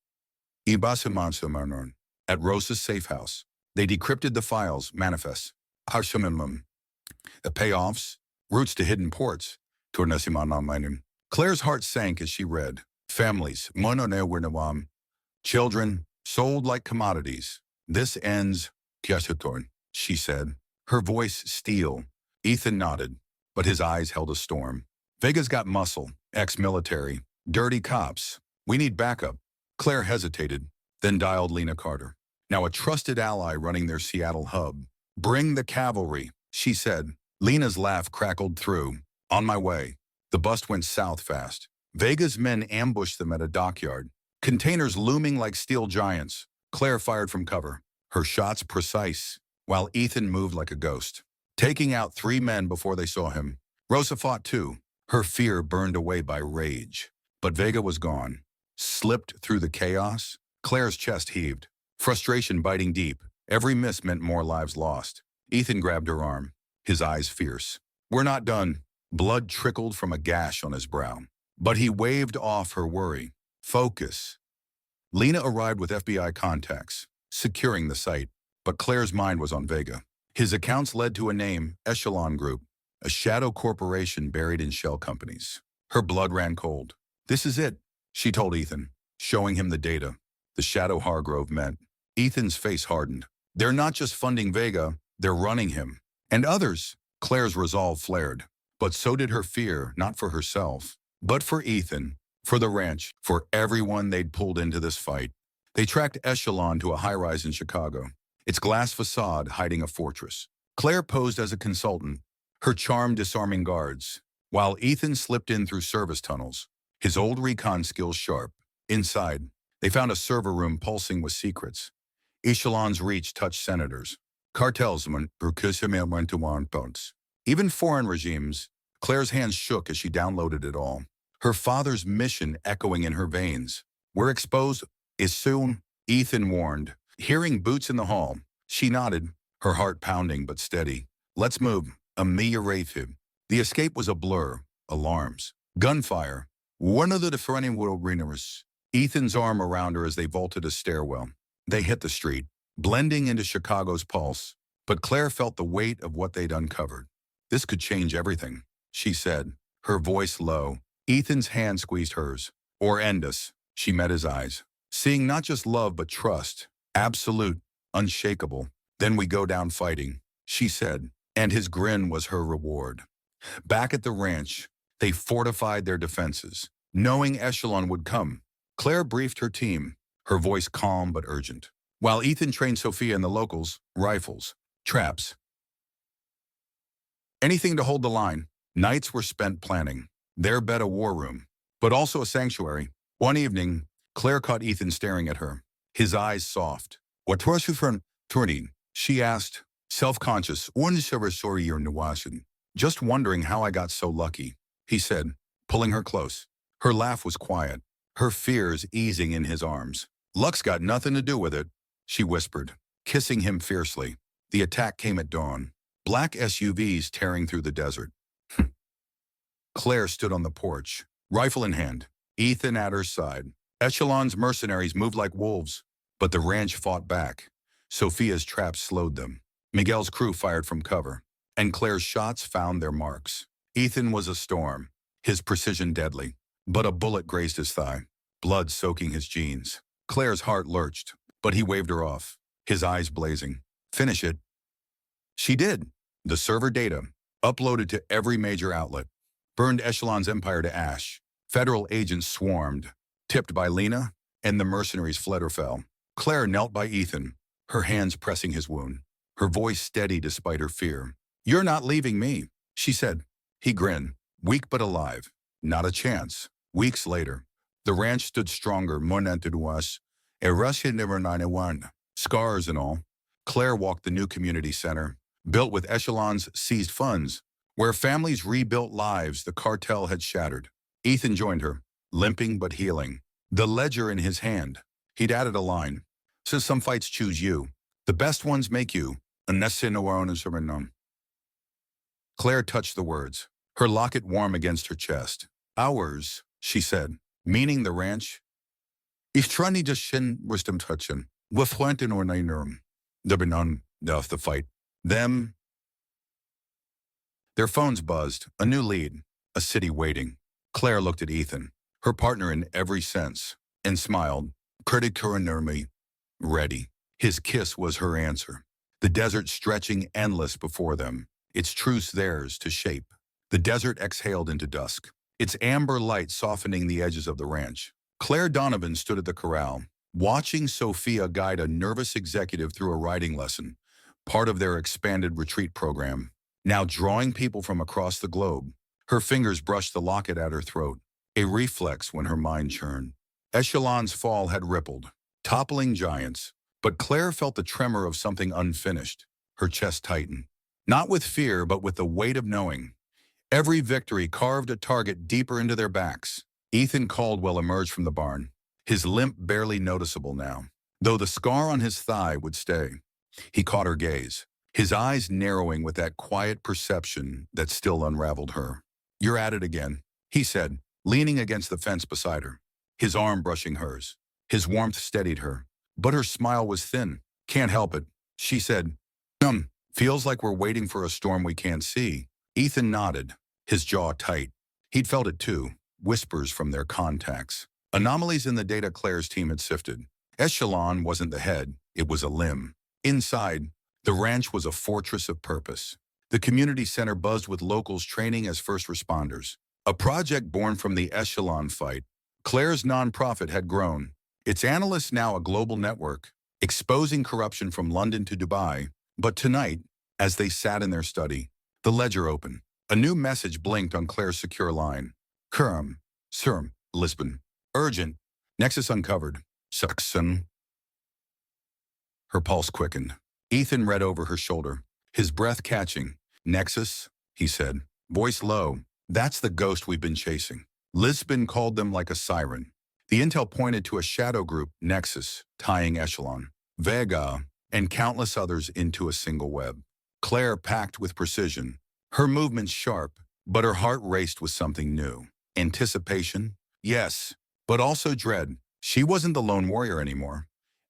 at Rosa's safe house, they decrypted the files, manifests, the payoffs, routes to hidden ports. Claire's heart sank as she read. Families, children, sold like commodities. This ends, she said, her voice steel. Ethan nodded, but his eyes held a storm. Vega's got muscle, ex-military, dirty cops. We need backup. Claire hesitated, then dialed Lena Carter, now a trusted ally running their Seattle hub. Bring the cavalry, she said. Lena's laugh crackled through. On my way. The bus went south fast. Vega's men ambushed them at a dockyard, containers looming like steel giants. Claire fired from cover, her shots precise, while Ethan moved like a ghost, taking out 3 men before they saw him. Rosa fought too, her fear burned away by rage. But Vega was gone. Slipped through the chaos, Claire's chest heaved, frustration biting deep. Every miss meant more lives lost. Ethan grabbed her arm, his eyes fierce. We're not done. Blood trickled from a gash on his brow. But he waved off her worry. Focus. Lena arrived with FBI contacts, securing the site. But Claire's mind was on Vega. His accounts led to a name, Echelon Group, a shadow corporation buried in shell companies. Her blood ran cold. This is it, she told Ethan, showing him the data. The shadow Hargrove meant. Ethan's face hardened. They're not just funding Vega, they're running him. And others. Claire's resolve flared. But so did her fear, not for herself, but for Ethan, for the ranch, for everyone they'd pulled into this fight. They tracked Echelon to a high-rise in Chicago, its glass facade hiding a fortress. Claire posed as a consultant, her charm disarming guards, while Ethan slipped in through service tunnels, his old recon skills sharp. Inside, they found a server room pulsing with secrets. Echelon's reach touched senators, cartels, even foreign regimes. Claire's hands shook as she downloaded it all, her father's mission echoing in her veins. We're exposed, is soon, Ethan warned. Hearing boots in the hall, she nodded, her heart pounding but steady. Let's move, Millionaire. The escape was a blur, alarms, gunfire. One of the different world winners. Ethan's arm around her as they vaulted a stairwell. They hit the street, blending into Chicago's pulse. But Claire felt the weight of what they'd uncovered. This could change everything, she said, her voice low. Ethan's hand squeezed hers. Or end us. She met his eyes, seeing not just love but trust. Absolute, unshakable. Then we go down fighting, she said, and his grin was her reward. Back at the ranch, they fortified their defenses, knowing Echelon would come. Claire briefed her team, her voice calm but urgent, while Ethan trained Sophia and the locals, rifles, traps. Anything to hold the line. Nights were spent planning, their bed a war room, but also a sanctuary. One evening, Claire caught Ethan staring at her, his eyes soft. What was you from turning? She asked, self-conscious. Just wondering how I got so lucky, he said, pulling her close. Her laugh was quiet, her fears easing in his arms. Luck's got nothing to do with it, she whispered, kissing him fiercely. The attack came at dawn. Black SUVs tearing through the desert. Claire stood on the porch, rifle in hand, Ethan at her side. Echelon's mercenaries moved like wolves, but the ranch fought back. Sophia's traps slowed them. Miguel's crew fired from cover, and Claire's shots found their marks. Ethan was a storm, his precision deadly, but a bullet grazed his thigh, blood soaking his jeans. Claire's heart lurched, but he waved her off, his eyes blazing. Finish it. She did. The server data, uploaded to every major outlet, burned Echelon's empire to ash. Federal agents swarmed, tipped by Lena, and the mercenaries fled or fell. Claire knelt by Ethan, her hands pressing his wound, her voice steady despite her fear. You're not leaving me, she said. He grinned, weak but alive. Not a chance. Weeks later, the ranch stood stronger, monumented was a Russian never 91. Scars and all. Claire walked the new community center, built with Echelon's seized funds, where families rebuilt lives the cartel had shattered. Ethan joined her, limping but healing, the ledger in his hand. He'd added a line. Says some fights choose you. The best ones make you. Claire touched the words, her locket warm against her chest. Ours, she said, meaning the ranch. Ich trani just shin wisdom touchen. Wifwantin or nainurum. The benon off the fight. Them. Their phones buzzed, a new lead, a city waiting. Claire looked at Ethan, her partner in every sense, and smiled. Critic me. Ready. His kiss was her answer. The desert stretching endless before them, its truce theirs to shape. The desert exhaled into dusk, its amber light softening the edges of the ranch. Claire Donovan stood at the corral, watching Sophia guide a nervous executive through a riding lesson, part of their expanded retreat program. Now drawing people from across the globe, her fingers brushed the locket at her throat, a reflex when her mind churned. Echelon's fall had rippled, toppling giants, but Claire felt the tremor of something unfinished. Her chest tightened, not with fear, but with the weight of knowing. Every victory carved a target deeper into their backs. Ethan Caldwell emerged from the barn, his limp barely noticeable now, though the scar on his thigh would stay. He caught her gaze, his eyes narrowing with that quiet perception that still unraveled her. You're at it again, he said, leaning against the fence beside her, his arm brushing hers. His warmth steadied her, but her smile was thin. Can't help it, she said. Feels like we're waiting for a storm we can't see. Ethan nodded, his jaw tight. He'd felt it too, whispers from their contacts. Anomalies in the data Claire's team had sifted. Echelon wasn't the head, it was a limb. Inside, the ranch was a fortress of purpose. The community center buzzed with locals training as first responders. A project born from the Echelon fight. Claire's nonprofit had grown, its analysts now a global network, exposing corruption from London to Dubai. But tonight, as they sat in their study, the ledger opened. A new message blinked on Claire's secure line. Curm, Serm, Lisbon. Urgent. Nexus uncovered. Suxon. Her pulse quickened. Ethan read over her shoulder, his breath catching. Nexus, he said, voice low. That's the ghost we've been chasing. Lisbon called them like a siren. The intel pointed to a shadow group, Nexus, tying Echelon, Vega, and countless others into a single web. Claire packed with precision, her movements sharp, but her heart raced with something new. Anticipation? Yes, but also dread. She wasn't the lone warrior anymore.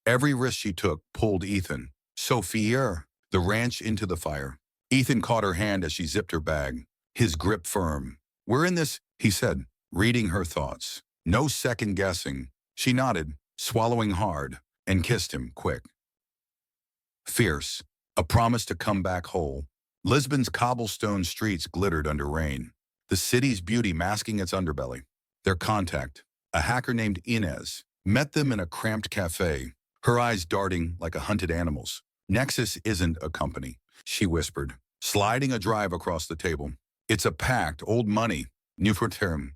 Every risk she took pulled Ethan, Sophia, the ranch into the fire. Ethan caught her hand as she zipped her bag, his grip firm. We're in this, he said, reading her thoughts. No second guessing. She nodded, swallowing hard, and kissed him quick. Fierce, a promise to come back whole. Lisbon's cobblestone streets glittered under rain, the city's beauty masking its underbelly. Their contact, a hacker named Inez, met them in a cramped cafe, her eyes darting like a hunted animal's. Nexus isn't a company, she whispered, sliding a drive across the table. It's a pact, old money, new for term,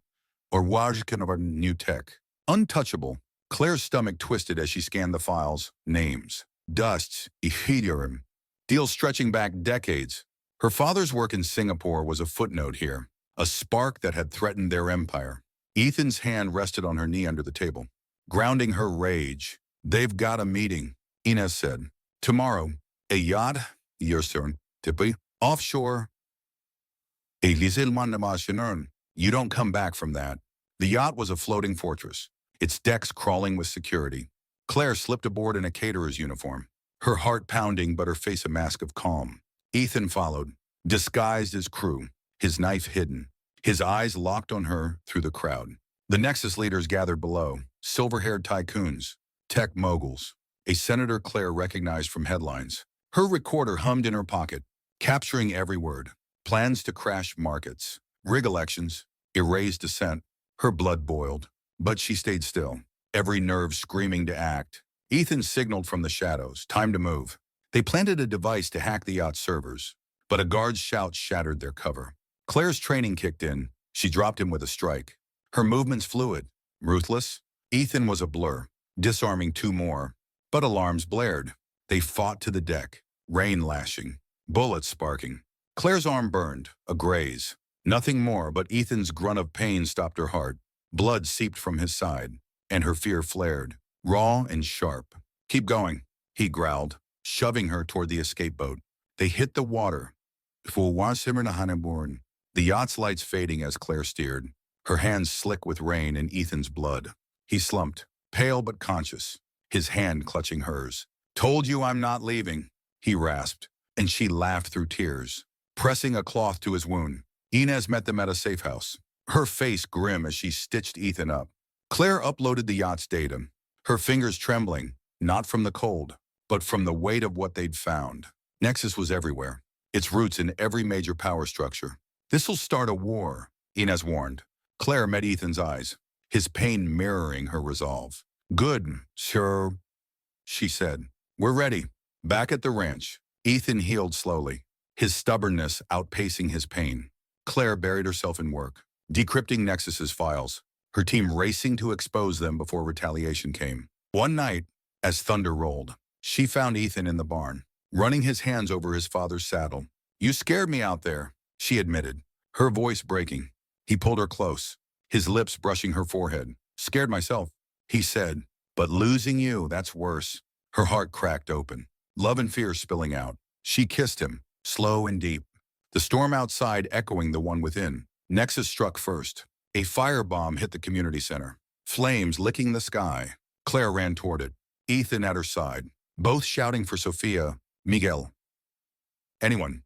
or Wajkan of our new tech. Untouchable. Claire's stomach twisted as she scanned the files. Names. Dusts. Ihedirim. Deals stretching back decades. Her father's work in Singapore was a footnote here, a spark that had threatened their empire. Ethan's hand rested on her knee under the table, grounding her rage. They've got a meeting, Inez said. Tomorrow, a yacht, your turn, Tippy, offshore. A lisilman namashinern. You don't come back from that. The yacht was a floating fortress, its decks crawling with security. Claire slipped aboard in a caterer's uniform, her heart pounding but her face a mask of calm. Ethan followed, disguised as crew, his knife hidden, his eyes locked on her through the crowd. The Nexus leaders gathered below, silver-haired tycoons, tech moguls, a senator Claire recognized from headlines. Her recorder hummed in her pocket, capturing every word. Plans to crash markets, rig elections, erase dissent. Her blood boiled, but she stayed still, every nerve screaming to act. Ethan signaled from the shadows, time to move. They planted a device to hack the yacht's servers, but a guard's shout shattered their cover. Claire's training kicked in. She dropped him with a strike. Her movements fluid, ruthless. Ethan was a blur, disarming two more. But alarms blared. They fought to the deck, rain lashing, bullets sparking. Claire's arm burned, a graze. Nothing more, but Ethan's grunt of pain stopped her heart. Blood seeped from his side, and her fear flared, raw and sharp. Keep going, he growled, shoving her toward the escape boat. They hit the water. The yacht's lights fading as Claire steered, her hands slick with rain and Ethan's blood. He slumped, pale but conscious, his hand clutching hers. Told you I'm not leaving, he rasped, and she laughed through tears, pressing a cloth to his wound. Inez met them at a safe house, her face grim as she stitched Ethan up. Claire uploaded the yacht's data, her fingers trembling, not from the cold, but from the weight of what they'd found. Nexus was everywhere, its roots in every major power structure. This'll start a war, Inez warned. Claire met Ethan's eyes, his pain mirroring her resolve. Good, sure, she said. We're ready. Back at the ranch, Ethan healed slowly, his stubbornness outpacing his pain. Claire buried herself in work, decrypting Nexus's files, her team racing to expose them before retaliation came. One night, as thunder rolled, she found Ethan in the barn, running his hands over his father's saddle. You scared me out there, she admitted, her voice breaking. He pulled her close, his lips brushing her forehead. Scared myself, he said, but losing you, that's worse. Her heart cracked open, love and fear spilling out. She kissed him, slow and deep, the storm outside echoing the one within. Nexus struck first. A firebomb hit the community center, flames licking the sky. Claire ran toward it, Ethan at her side, both shouting for Sophia, Miguel. Anyone.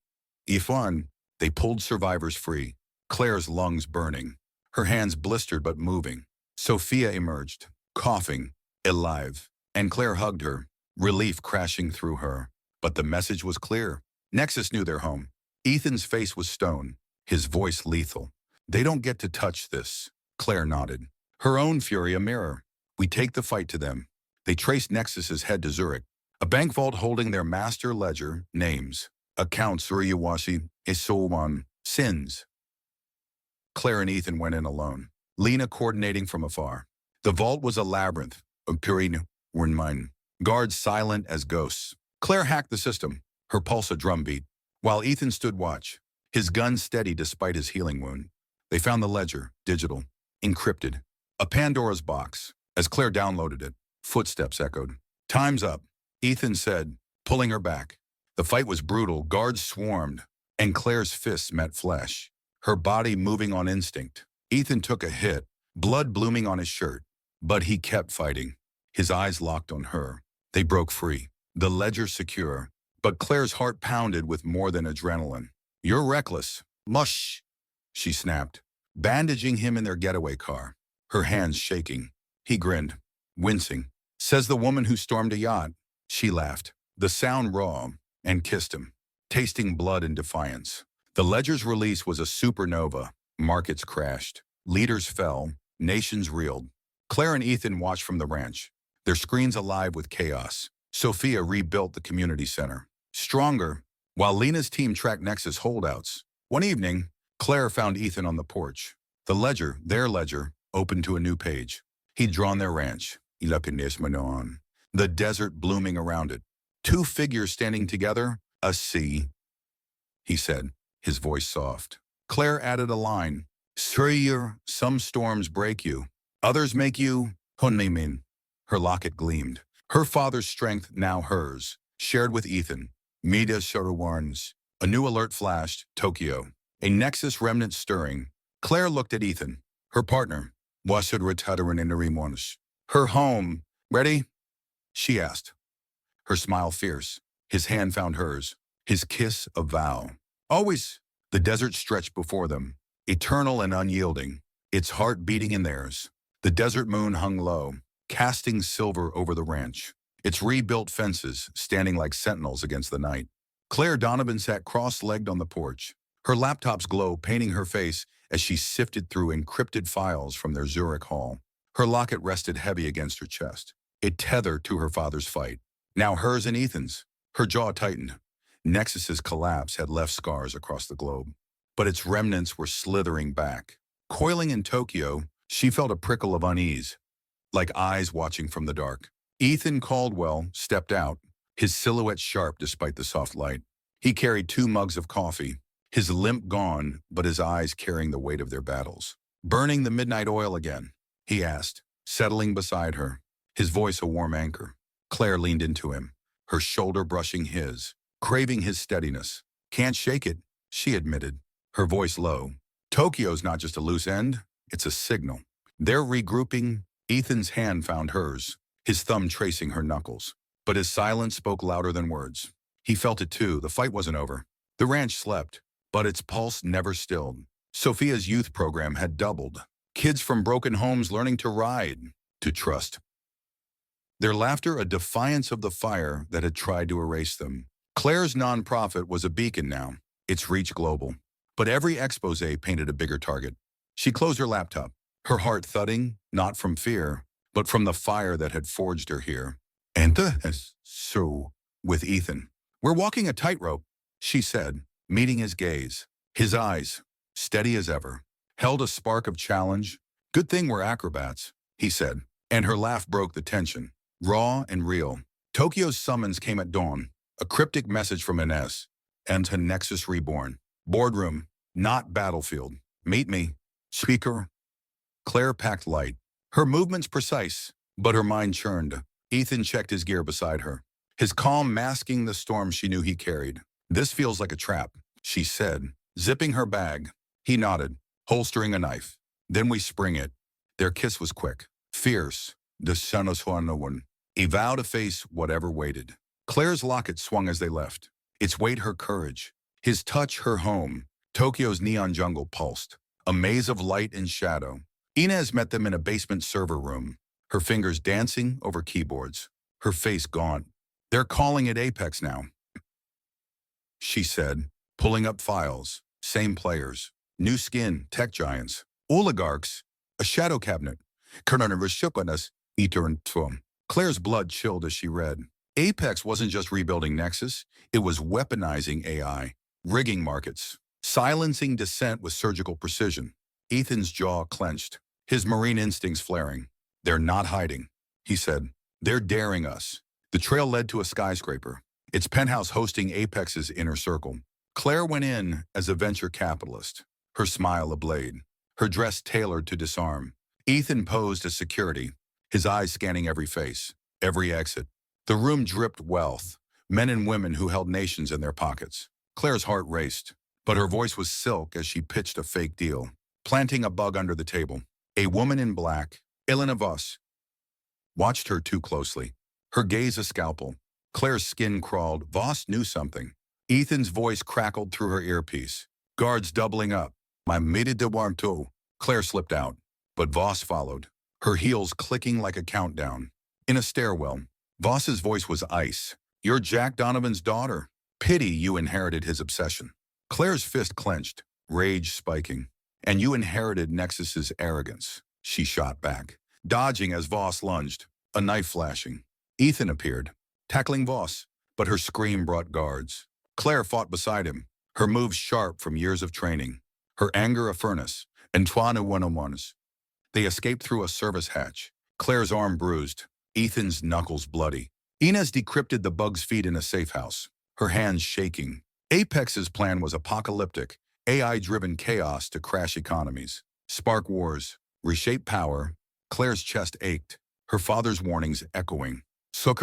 Ifan. They pulled survivors free, Claire's lungs burning, her hands blistered but moving. Sophia emerged, coughing, alive, and Claire hugged her, relief crashing through her. But the message was clear. Nexus knew their home. Ethan's face was stone, his voice lethal. They don't get to touch this, Claire nodded. Her own fury a mirror. We take the fight to them. They traced Nexus's head to Zurich, a bank vault holding their master ledger, names, accounts Uriyawashi, Isowan, sins. Claire and Ethan went in alone, Lena coordinating from afar. The vault was a labyrinth, of Purine, Wernmine, guards silent as ghosts. Claire hacked the system, her pulse a drumbeat, while Ethan stood watch, his gun steady despite his healing wound. They found the ledger, digital, encrypted, a Pandora's box. As Claire downloaded it, footsteps echoed. Time's up, Ethan said, pulling her back. The fight was brutal, guards swarmed, and Claire's fists met flesh, her body moving on instinct. Ethan took a hit, blood blooming on his shirt, but he kept fighting, his eyes locked on her. They broke free, the ledger secure, but Claire's heart pounded with more than adrenaline. You're reckless. Mush, she snapped, bandaging him in their getaway car, her hands shaking. He grinned, wincing. Says the woman who stormed a yacht. She laughed, the sound raw, and kissed him, tasting blood and defiance. The ledger's release was a supernova. Markets crashed, leaders fell, nations reeled. Claire and Ethan watched from the ranch, their screens alive with chaos. Sophia rebuilt the community center, stronger, while Lena's team tracked Nexus holdouts. One evening, Claire found Ethan on the porch, Their ledger, opened to a new page. He'd drawn their ranch, Ilapines, the desert blooming around it. Two figures standing together, a sea, he said, his voice soft. Claire added a line. Sure, some storms break you. Others make you, Hunnimin. Her locket gleamed. Her father's strength, now hers, shared with Ethan. Mida Sharawarns. A new alert flashed, Tokyo. A Nexus remnant stirring. Claire looked at Ethan, her partner. Wasud Retadaran in the Her home. Ready? She asked, her smile fierce. His hand found hers, his kiss a vow. Always, the desert stretched before them, eternal and unyielding, its heart beating in theirs. The desert moon hung low, casting silver over the ranch, its rebuilt fences standing like sentinels against the night. Claire Donovan sat cross-legged on the porch, her laptop's glow painting her face as she sifted through encrypted files from their Zurich hall. Her locket rested heavy against her chest. It tethered to her father's fight. Now hers and Ethan's. Her jaw tightened. Nexus's collapse had left scars across the globe, but its remnants were slithering back. Coiling in Tokyo, she felt a prickle of unease, like eyes watching from the dark. Ethan Caldwell stepped out, his silhouette sharp despite the soft light. He carried 2 mugs of coffee, his limp gone, but his eyes carrying the weight of their battles. Burning the midnight oil again, he asked, settling beside her, his voice a warm anchor. Claire leaned into him, her shoulder brushing his, craving his steadiness. Can't shake it, she admitted, her voice low. Tokyo's not just a loose end, it's a signal. They're regrouping. Ethan's hand found hers, his thumb tracing her knuckles. But his silence spoke louder than words. He felt it too, the fight wasn't over. The ranch slept, but its pulse never stilled. Sophia's youth program had doubled. Kids from broken homes learning to ride, to trust. Their laughter a defiance of the fire that had tried to erase them. Claire's nonprofit was a beacon now, its reach global. But every expose painted a bigger target. She closed her laptop, her heart thudding, not from fear, but from the fire that had forged her here. So, with Ethan. We're walking a tightrope, she said, meeting his gaze. His eyes, steady as ever, held a spark of challenge. Good thing we're acrobats, he said, and her laugh broke the tension. Raw and real. Tokyo's summons came at dawn, a cryptic message from Ines, and to Nexus Reborn. Boardroom, not battlefield. Meet me. Speaker. Claire packed light, her movements precise, but her mind churned. Ethan checked his gear beside her, his calm masking the storm she knew he carried. This feels like a trap, she said, zipping her bag. He nodded, holstering a knife. Then we spring it. Their kiss was quick, fierce. The Sanoswanawan. A vow to face whatever waited. Claire's locket swung as they left, its weight her courage, his touch her home. Tokyo's neon jungle pulsed, a maze of light and shadow. Inez met them in a basement server room, her fingers dancing over keyboards, her face gaunt. They're calling it Apex now, she said, pulling up files. Same players, new skin, tech giants, oligarchs, a shadow cabinet. Claire's blood chilled as she read. Apex wasn't just rebuilding Nexus, it was weaponizing AI, rigging markets, silencing dissent with surgical precision. Ethan's jaw clenched, his marine instincts flaring. They're not hiding, he said. They're daring us. The trail led to a skyscraper, its penthouse hosting Apex's inner circle. Claire went in as a venture capitalist, her smile ablade, her dress tailored to disarm. Ethan posed as security, his eyes scanning every face, every exit. The room dripped wealth, men and women who held nations in their pockets. Claire's heart raced, but her voice was silk as she pitched a fake deal, planting a bug under the table. A woman in black, Elena Voss, watched her too closely, her gaze a scalpel. Claire's skin crawled. Voss knew something. Ethan's voice crackled through her earpiece. Guards doubling up. My midi de warto. Claire slipped out, but Voss followed, her heels clicking like a countdown. In a stairwell, Voss's voice was ice. You're Jack Donovan's daughter. Pity you inherited his obsession. Claire's fist clenched, rage spiking. And you inherited Nexus's arrogance, she shot back, dodging as Voss lunged, a knife flashing. Ethan appeared, tackling Voss, but her scream brought guards. Claire fought beside him, her moves sharp from years of training, her anger a furnace. Antoine one-on-ones. They escaped through a service hatch. Claire's arm bruised, Ethan's knuckles bloody. Inez decrypted the bug's feed in a safe house, her hands shaking. Apex's plan was apocalyptic, AI-driven chaos to crash economies. Spark wars, reshape power. Claire's chest ached, her father's warnings echoing. So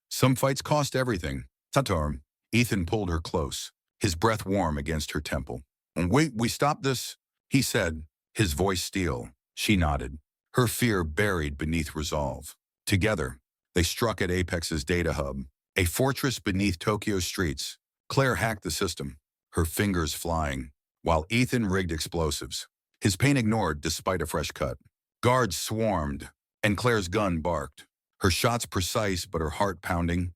some fights cost everything. Tatarm. Ethan pulled her close, his breath warm against her temple. Wait, we stopped this? He said, his voice steel. She nodded, her fear buried beneath resolve. Together, they struck at Apex's data hub, a fortress beneath Tokyo's streets. Claire hacked the system, her fingers flying, while Ethan rigged explosives, his pain ignored despite a fresh cut. Guards swarmed, and Claire's gun barked, her shots precise but her heart pounding.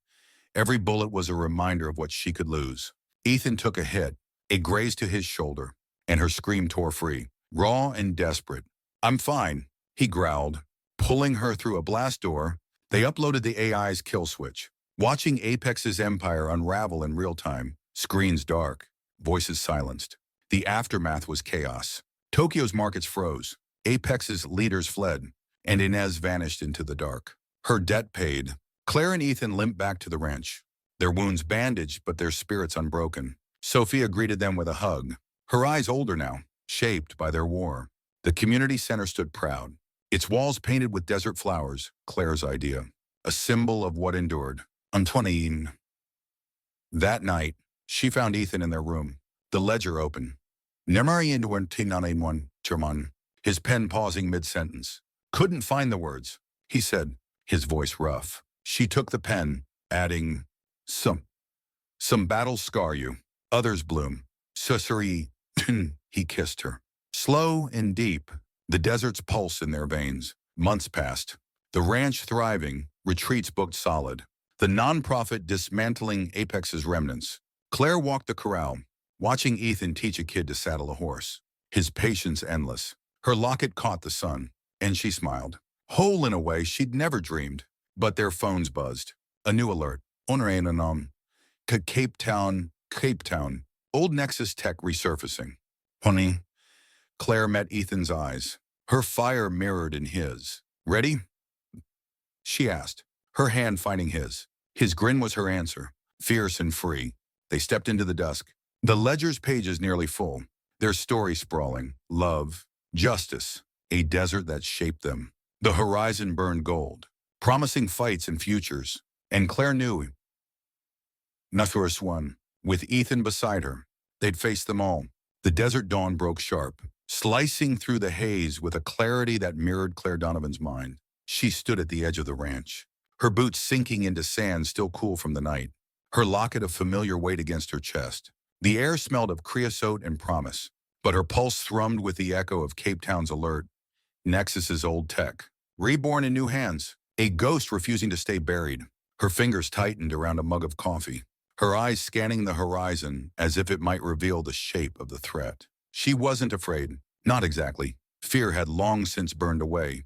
Every bullet was a reminder of what she could lose. Ethan took a hit, it grazed to his shoulder, and her scream tore free, raw and desperate. I'm fine, he growled, pulling her through a blast door. They uploaded the AI's kill switch, watching Apex's empire unravel in real time, screens dark, voices silenced. The aftermath was chaos. Tokyo's markets froze, Apex's leaders fled, and Inez vanished into the dark. Her debt paid, Claire and Ethan limped back to the ranch, their wounds bandaged but their spirits unbroken. Sophia greeted them with a hug, her eyes older now, shaped by their war. The community center stood proud, its walls painted with desert flowers, Claire's idea, a symbol of what endured. Antoine. That night, she found Ethan in their room, the ledger open. German, his pen pausing mid-sentence. Couldn't find the words, he said, his voice rough. She took the pen, adding, Some battles scar you, others bloom. Susuri, he kissed her. Slow and deep, the desert's pulse in their veins. Months passed. The ranch thriving, retreats booked solid. The nonprofit dismantling Apex's remnants. Claire walked the corral, watching Ethan teach a kid to saddle a horse. His patience endless. Her locket caught the sun, and she smiled. Whole in a way she'd never dreamed. But their phones buzzed. A new alert. Cape Town. Old Nexus tech resurfacing. Honey. Claire met Ethan's eyes, her fire mirrored in his. Ready? She asked, her hand finding his. His grin was her answer, fierce and free. They stepped into the dusk. The ledger's pages nearly full, their story sprawling. Love, justice, a desert that shaped them. The horizon burned gold, promising fights and futures. And Claire knew. Nothurus won. With Ethan beside her, they'd face them all. The desert dawn broke sharp, slicing through the haze with a clarity that mirrored Claire Donovan's mind. She stood at the edge of the ranch, her boots sinking into sand still cool from the night, her locket of familiar weight against her chest. The air smelled of creosote and promise, but her pulse thrummed with the echo of Cape Town's alert. Nexus's old tech, reborn in new hands, a ghost refusing to stay buried. Her fingers tightened around a mug of coffee, her eyes scanning the horizon as if it might reveal the shape of the threat. She wasn't afraid, not exactly. Fear had long since burned away,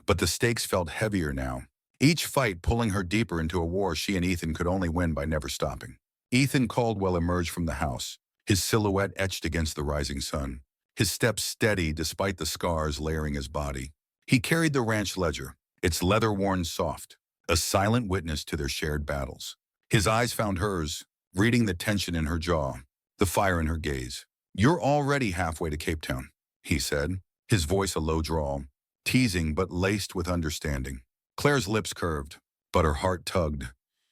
but the stakes felt heavier now. Each fight pulling her deeper into a war she and Ethan could only win by never stopping. Ethan Caldwell emerged from the house, his silhouette etched against the rising sun, his steps steady despite the scars layering his body. He carried the ranch ledger, its leather worn soft, a silent witness to their shared battles. His eyes found hers, reading the tension in her jaw, the fire in her gaze. You're already halfway to Cape Town, he said, his voice a low drawl, teasing but laced with understanding. Claire's lips curved, but her heart tugged.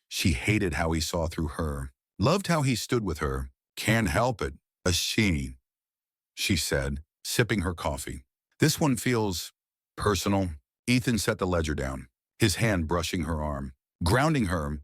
She hated how he saw through her, loved how he stood with her. Can't help it, she said, sipping her coffee. This one feels personal. Ethan set the ledger down, his hand brushing her arm, grounding her.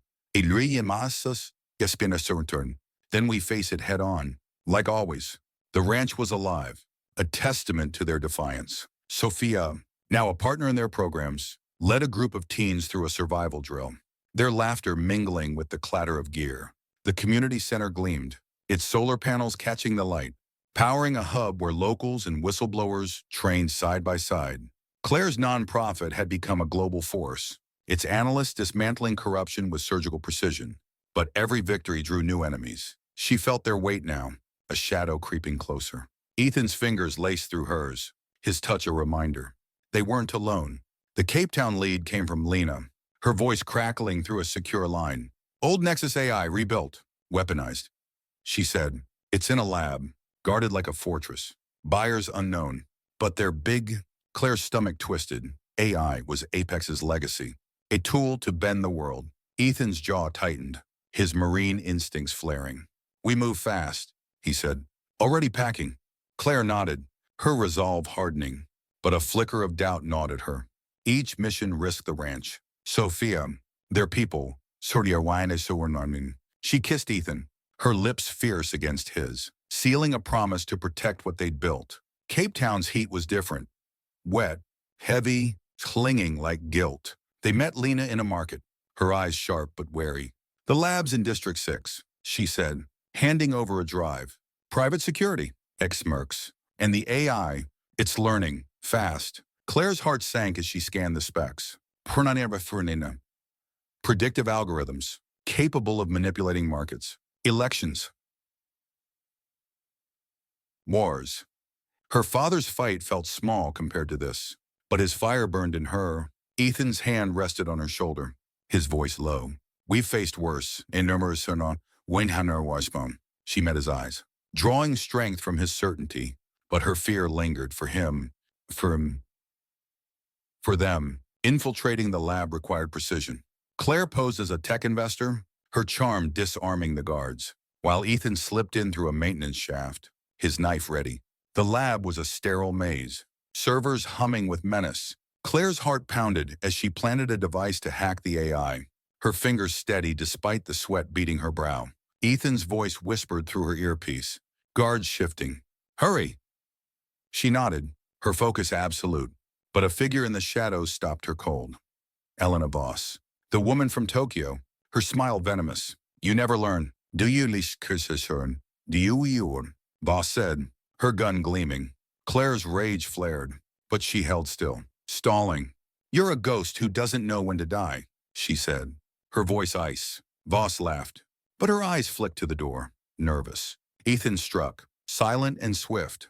Then we face it head on. Like always, the ranch was alive, a testament to their defiance. Sophia, now a partner in their programs, led a group of teens through a survival drill, their laughter mingling with the clatter of gear. The community center gleamed, its solar panels catching the light, powering a hub where locals and whistleblowers trained side by side. Claire's nonprofit had become a global force, its analysts dismantling corruption with surgical precision. But every victory drew new enemies. She felt their weight now, a shadow creeping closer. Ethan's fingers laced through hers, his touch a reminder. They weren't alone. The Cape Town lead came from Lena, her voice crackling through a secure line. Old Nexus AI rebuilt, weaponized. She said, it's in a lab, guarded like a fortress. Buyers unknown. But they're big. Claire's stomach twisted. AI was Apex's legacy. A tool to bend the world. Ethan's jaw tightened, his marine instincts flaring. We move fast, he said. Already packing. Claire nodded, her resolve hardening. But a flicker of doubt gnawed at her. Each mission risked the ranch. Sophia, their people, she kissed Ethan, her lips fierce against his, sealing a promise to protect what they'd built. Cape Town's heat was different. Wet, heavy, clinging like guilt. They met Lena in a market, her eyes sharp but wary. The lab's in District 6, she said, handing over a drive. Private security, ex-mercs. And the AI, it's learning, fast. Claire's heart sank as she scanned the specs. Predictive algorithms, capable of manipulating markets. Elections. Wars. Her father's fight felt small compared to this, but his fire burned in her. Ethan's hand rested on her shoulder, his voice low. We've faced worse. She met his eyes, drawing strength from his certainty, but her fear lingered for him. For them, infiltrating the lab required precision. Claire posed as a tech investor, her charm disarming the guards, while Ethan slipped in through a maintenance shaft, his knife ready. The lab was a sterile maze, servers humming with menace. Claire's heart pounded as she planted a device to hack the AI, her fingers steady despite the sweat beating her brow. Ethan's voice whispered through her earpiece, guards shifting. Hurry! She nodded, her focus absolute, but a figure in the shadows stopped her cold. Elena Voss, the woman from Tokyo, her smile venomous. You never learn. Do you Do you? Voss said, her gun gleaming. Claire's rage flared, but she held still, stalling. You're a ghost who doesn't know when to die, she said, her voice ice. Voss laughed, but her eyes flicked to the door, nervous. Ethan struck, silent and swift.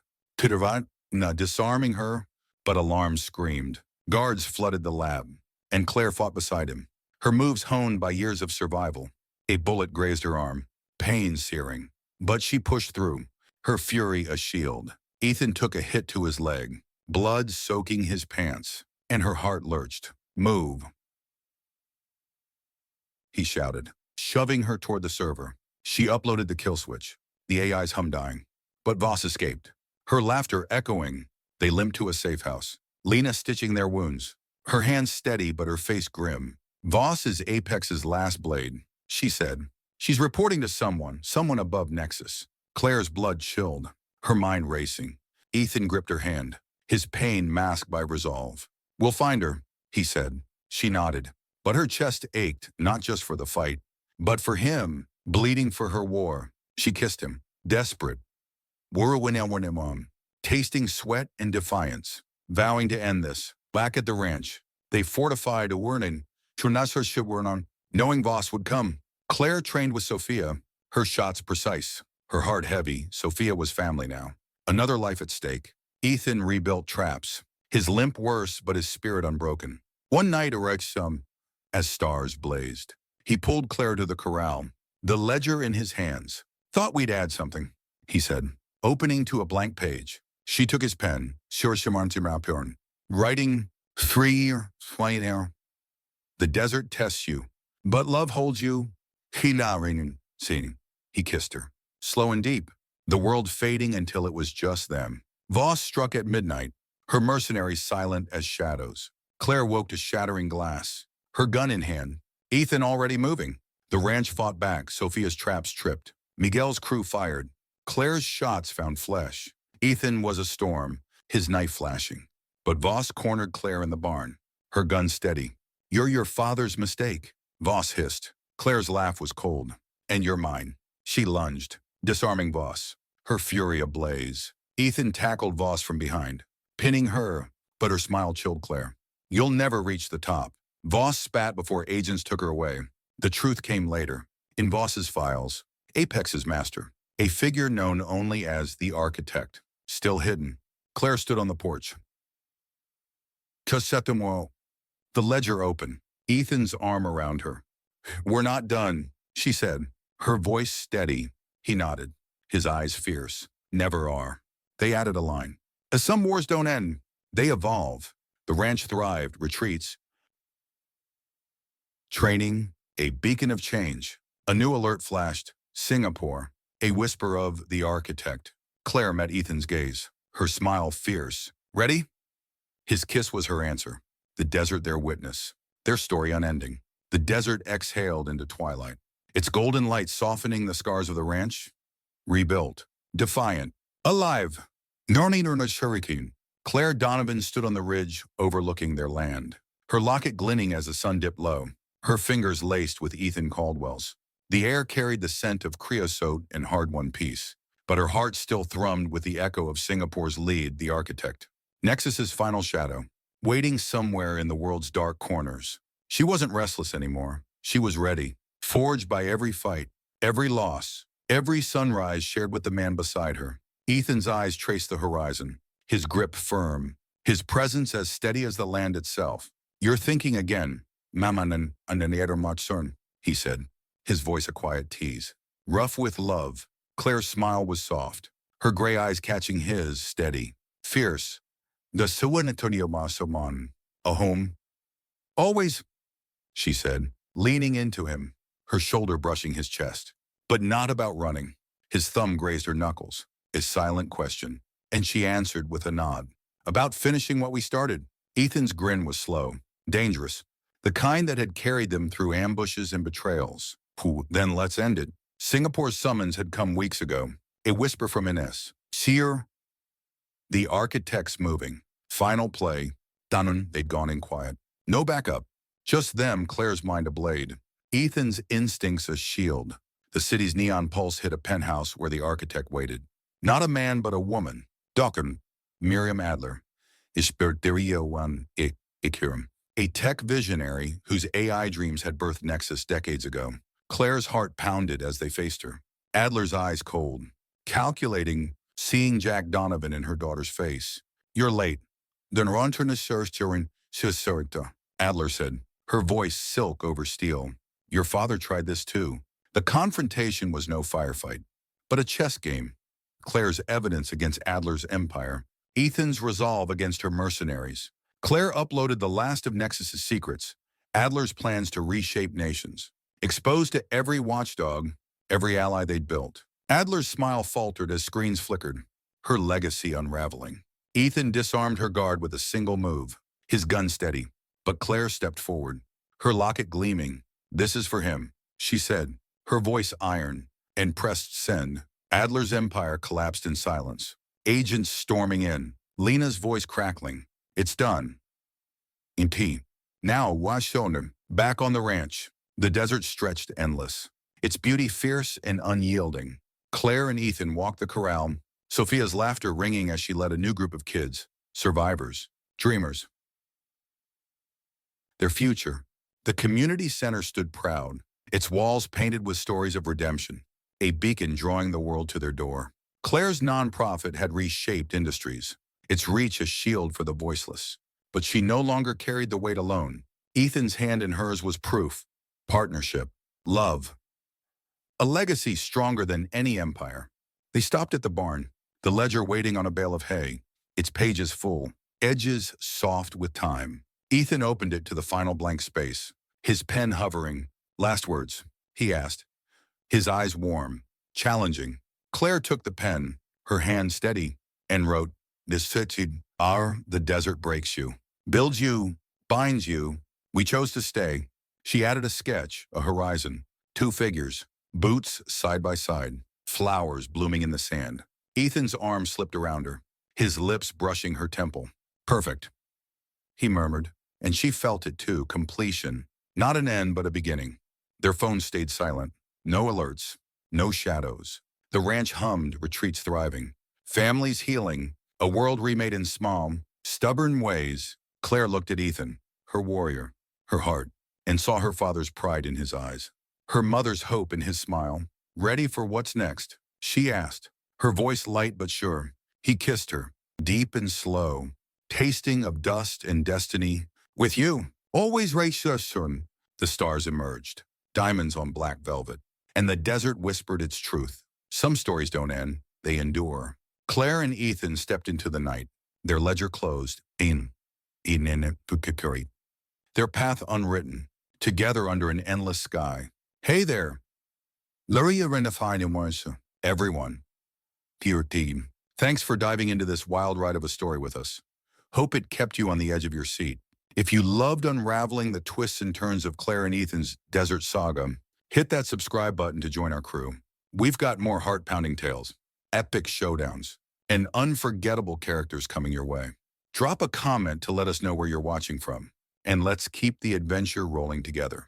Disarming her, but alarm screamed. Guards flooded the lab, and Claire fought beside him, her moves honed by years of survival. A bullet grazed her arm, pain searing, but she pushed through, her fury a shield. Ethan took a hit to his leg, blood soaking his pants, and her heart lurched. Move, he shouted, shoving her toward the server. She uploaded the kill switch, the AI's hum dying. But Voss escaped, her laughter echoing. They limped to a safe house, Lena stitching their wounds, her hands steady but her face grim. Voss is Apex's last blade, she said. She's reporting to someone above Nexus. Claire's blood chilled, her mind racing. Ethan gripped her hand, his pain masked by resolve. We'll find her, he said. She nodded, but her chest ached, not just for the fight, but for him, bleeding for her war. She kissed him, desperate. Tasting sweat and defiance, vowing to end this. Back at the ranch, they fortified a warning, knowing Voss would come. Claire trained with Sophia, her shots precise, her heart heavy. Sophia was family now. Another life at stake. Ethan rebuilt traps, his limp worse but his spirit unbroken. One night as stars blazed, he pulled Claire to the corral, the ledger in his hands. Thought we'd add something, he said, opening to a blank page. She took his pen, writing 3 The desert tests you, but love holds you. He kissed her, slow and deep, the world fading until it was just them. Voss struck at midnight, her mercenaries silent as shadows. Claire woke to shattering glass, her gun in hand. Ethan already moving. The ranch fought back, Sophia's traps tripped. Miguel's crew fired. Claire's shots found flesh. Ethan was a storm, his knife flashing. But Voss cornered Claire in the barn, her gun steady. You're your father's mistake, Voss hissed. Claire's laugh was cold. And you're mine. She lunged, disarming Voss, her fury ablaze. Ethan tackled Voss from behind, pinning her, but her smile chilled Claire. You'll never reach the top. Voss spat before agents took her away. The truth came later. In Voss's files, Apex's master, a figure known only as the architect, still hidden. Claire stood on the porch. Cassetamo. The ledger open. Ethan's arm around her. We're not done, she said, her voice steady. He nodded, his eyes fierce. Never are. They added a line. As some wars don't end, they evolve. The ranch thrived, retreats, training, a beacon of change. A new alert flashed. Singapore. A whisper of the architect. Claire met Ethan's gaze, her smile fierce. Ready? His kiss was her answer. The desert their witness. Their story unending. The desert exhaled into twilight, its golden light softening the scars of the ranch. Rebuilt. Defiant. Alive. Narni hurricane. Claire Donovan stood on the ridge overlooking their land, her locket glinting as the sun dipped low, her fingers laced with Ethan Caldwell's. The air carried the scent of creosote and hard-won peace, but her heart still thrummed with the echo of Singapore's lead, the architect. Nexus's final shadow, waiting somewhere in the world's dark corners. She wasn't restless anymore. She was ready, forged by every fight, every loss, every sunrise shared with the man beside her. Ethan's eyes traced the horizon, his grip firm, his presence as steady as the land itself. You're thinking again, Mamanan Ananiero Matsun, he said, his voice a quiet tease. Rough with love, Claire's smile was soft, her gray eyes catching his, steady, fierce. The Suan Antonio Masoman, a home? Always, she said, leaning into him, her shoulder brushing his chest. But not about running. His thumb grazed her knuckles, a silent question, and she answered with a nod. About finishing what we started. Ethan's grin was slow, dangerous, the kind that had carried them through ambushes and betrayals. Then let's end it. Singapore's summons had come weeks ago, a whisper from Ines. Seer, the architect's moving. Final play. Danun, they'd gone in quiet. No backup. Just them, Claire's mind ablade. Ethan's instincts a shield. The city's neon pulse hit a penthouse where the architect waited. Not a man, but a woman. Dokken, Miriam Adler. Isperterio Ikirum. A tech visionary whose AI dreams had birthed Nexus decades ago. Claire's heart pounded as they faced her. Adler's eyes cold. Calculating, seeing Jack Donovan in her daughter's face. You're late. Then Adler said, her voice silk over steel. Your father tried this too. The confrontation was no firefight, but a chess game. Claire's evidence against Adler's empire. Ethan's resolve against her mercenaries. Claire uploaded the last of Nexus's secrets. Adler's plans to reshape nations. Exposed to every watchdog, every ally they'd built. Adler's smile faltered as screens flickered, her legacy unraveling. Ethan disarmed her guard with a single move, his gun steady. But Claire stepped forward, her locket gleaming. This is for him, she said, her voice iron, and pressed send. Adler's empire collapsed in silence. Agents storming in, Lena's voice crackling. It's done. Inti. Now, Washonim, back on the ranch. The desert stretched endless, its beauty fierce and unyielding. Claire and Ethan walked the corral, Sophia's laughter ringing as she led a new group of kids, survivors, dreamers. Their future. The community center stood proud, its walls painted with stories of redemption, a beacon drawing the world to their door. Claire's nonprofit had reshaped industries, its reach a shield for the voiceless. But she no longer carried the weight alone. Ethan's hand in hers was proof, partnership, love. A legacy stronger than any empire. They stopped at the barn, the ledger waiting on a bale of hay, its pages full, edges soft with time. Ethan opened it to the final blank space, his pen hovering. Last words, he asked, his eyes warm, challenging. Claire took the pen, her hand steady, and wrote, This city, the desert breaks you, builds you, binds you. We chose to stay. She added a sketch, a horizon, two figures, boots side by side, flowers blooming in the sand. Ethan's arm slipped around her, his lips brushing her temple. Perfect, he murmured, and she felt it too, completion. Not an end, but a beginning. Their phones stayed silent. No alerts, no shadows. The ranch hummed, retreats thriving. Families healing, a world remade in small, stubborn ways. Claire looked at Ethan, her warrior, her heart, and saw her father's pride in his eyes, her mother's hope in his smile. Ready for what's next? She asked, her voice light but sure. He kissed her, deep and slow, tasting of dust and destiny. With you, always Sun. The stars emerged, diamonds on black velvet, and the desert whispered its truth. Some stories don't end, they endure. Claire and Ethan stepped into the night, their ledger closed, their path unwritten, together under an endless sky. Hey there, Luria Renafine everyone, dear team. Thanks for diving into this wild ride of a story with us. Hope it kept you on the edge of your seat. If you loved unraveling the twists and turns of Claire and Ethan's desert saga, hit that subscribe button to join our crew. We've got more heart-pounding tales, epic showdowns, and unforgettable characters coming your way. Drop a comment to let us know where you're watching from, and let's keep the adventure rolling together.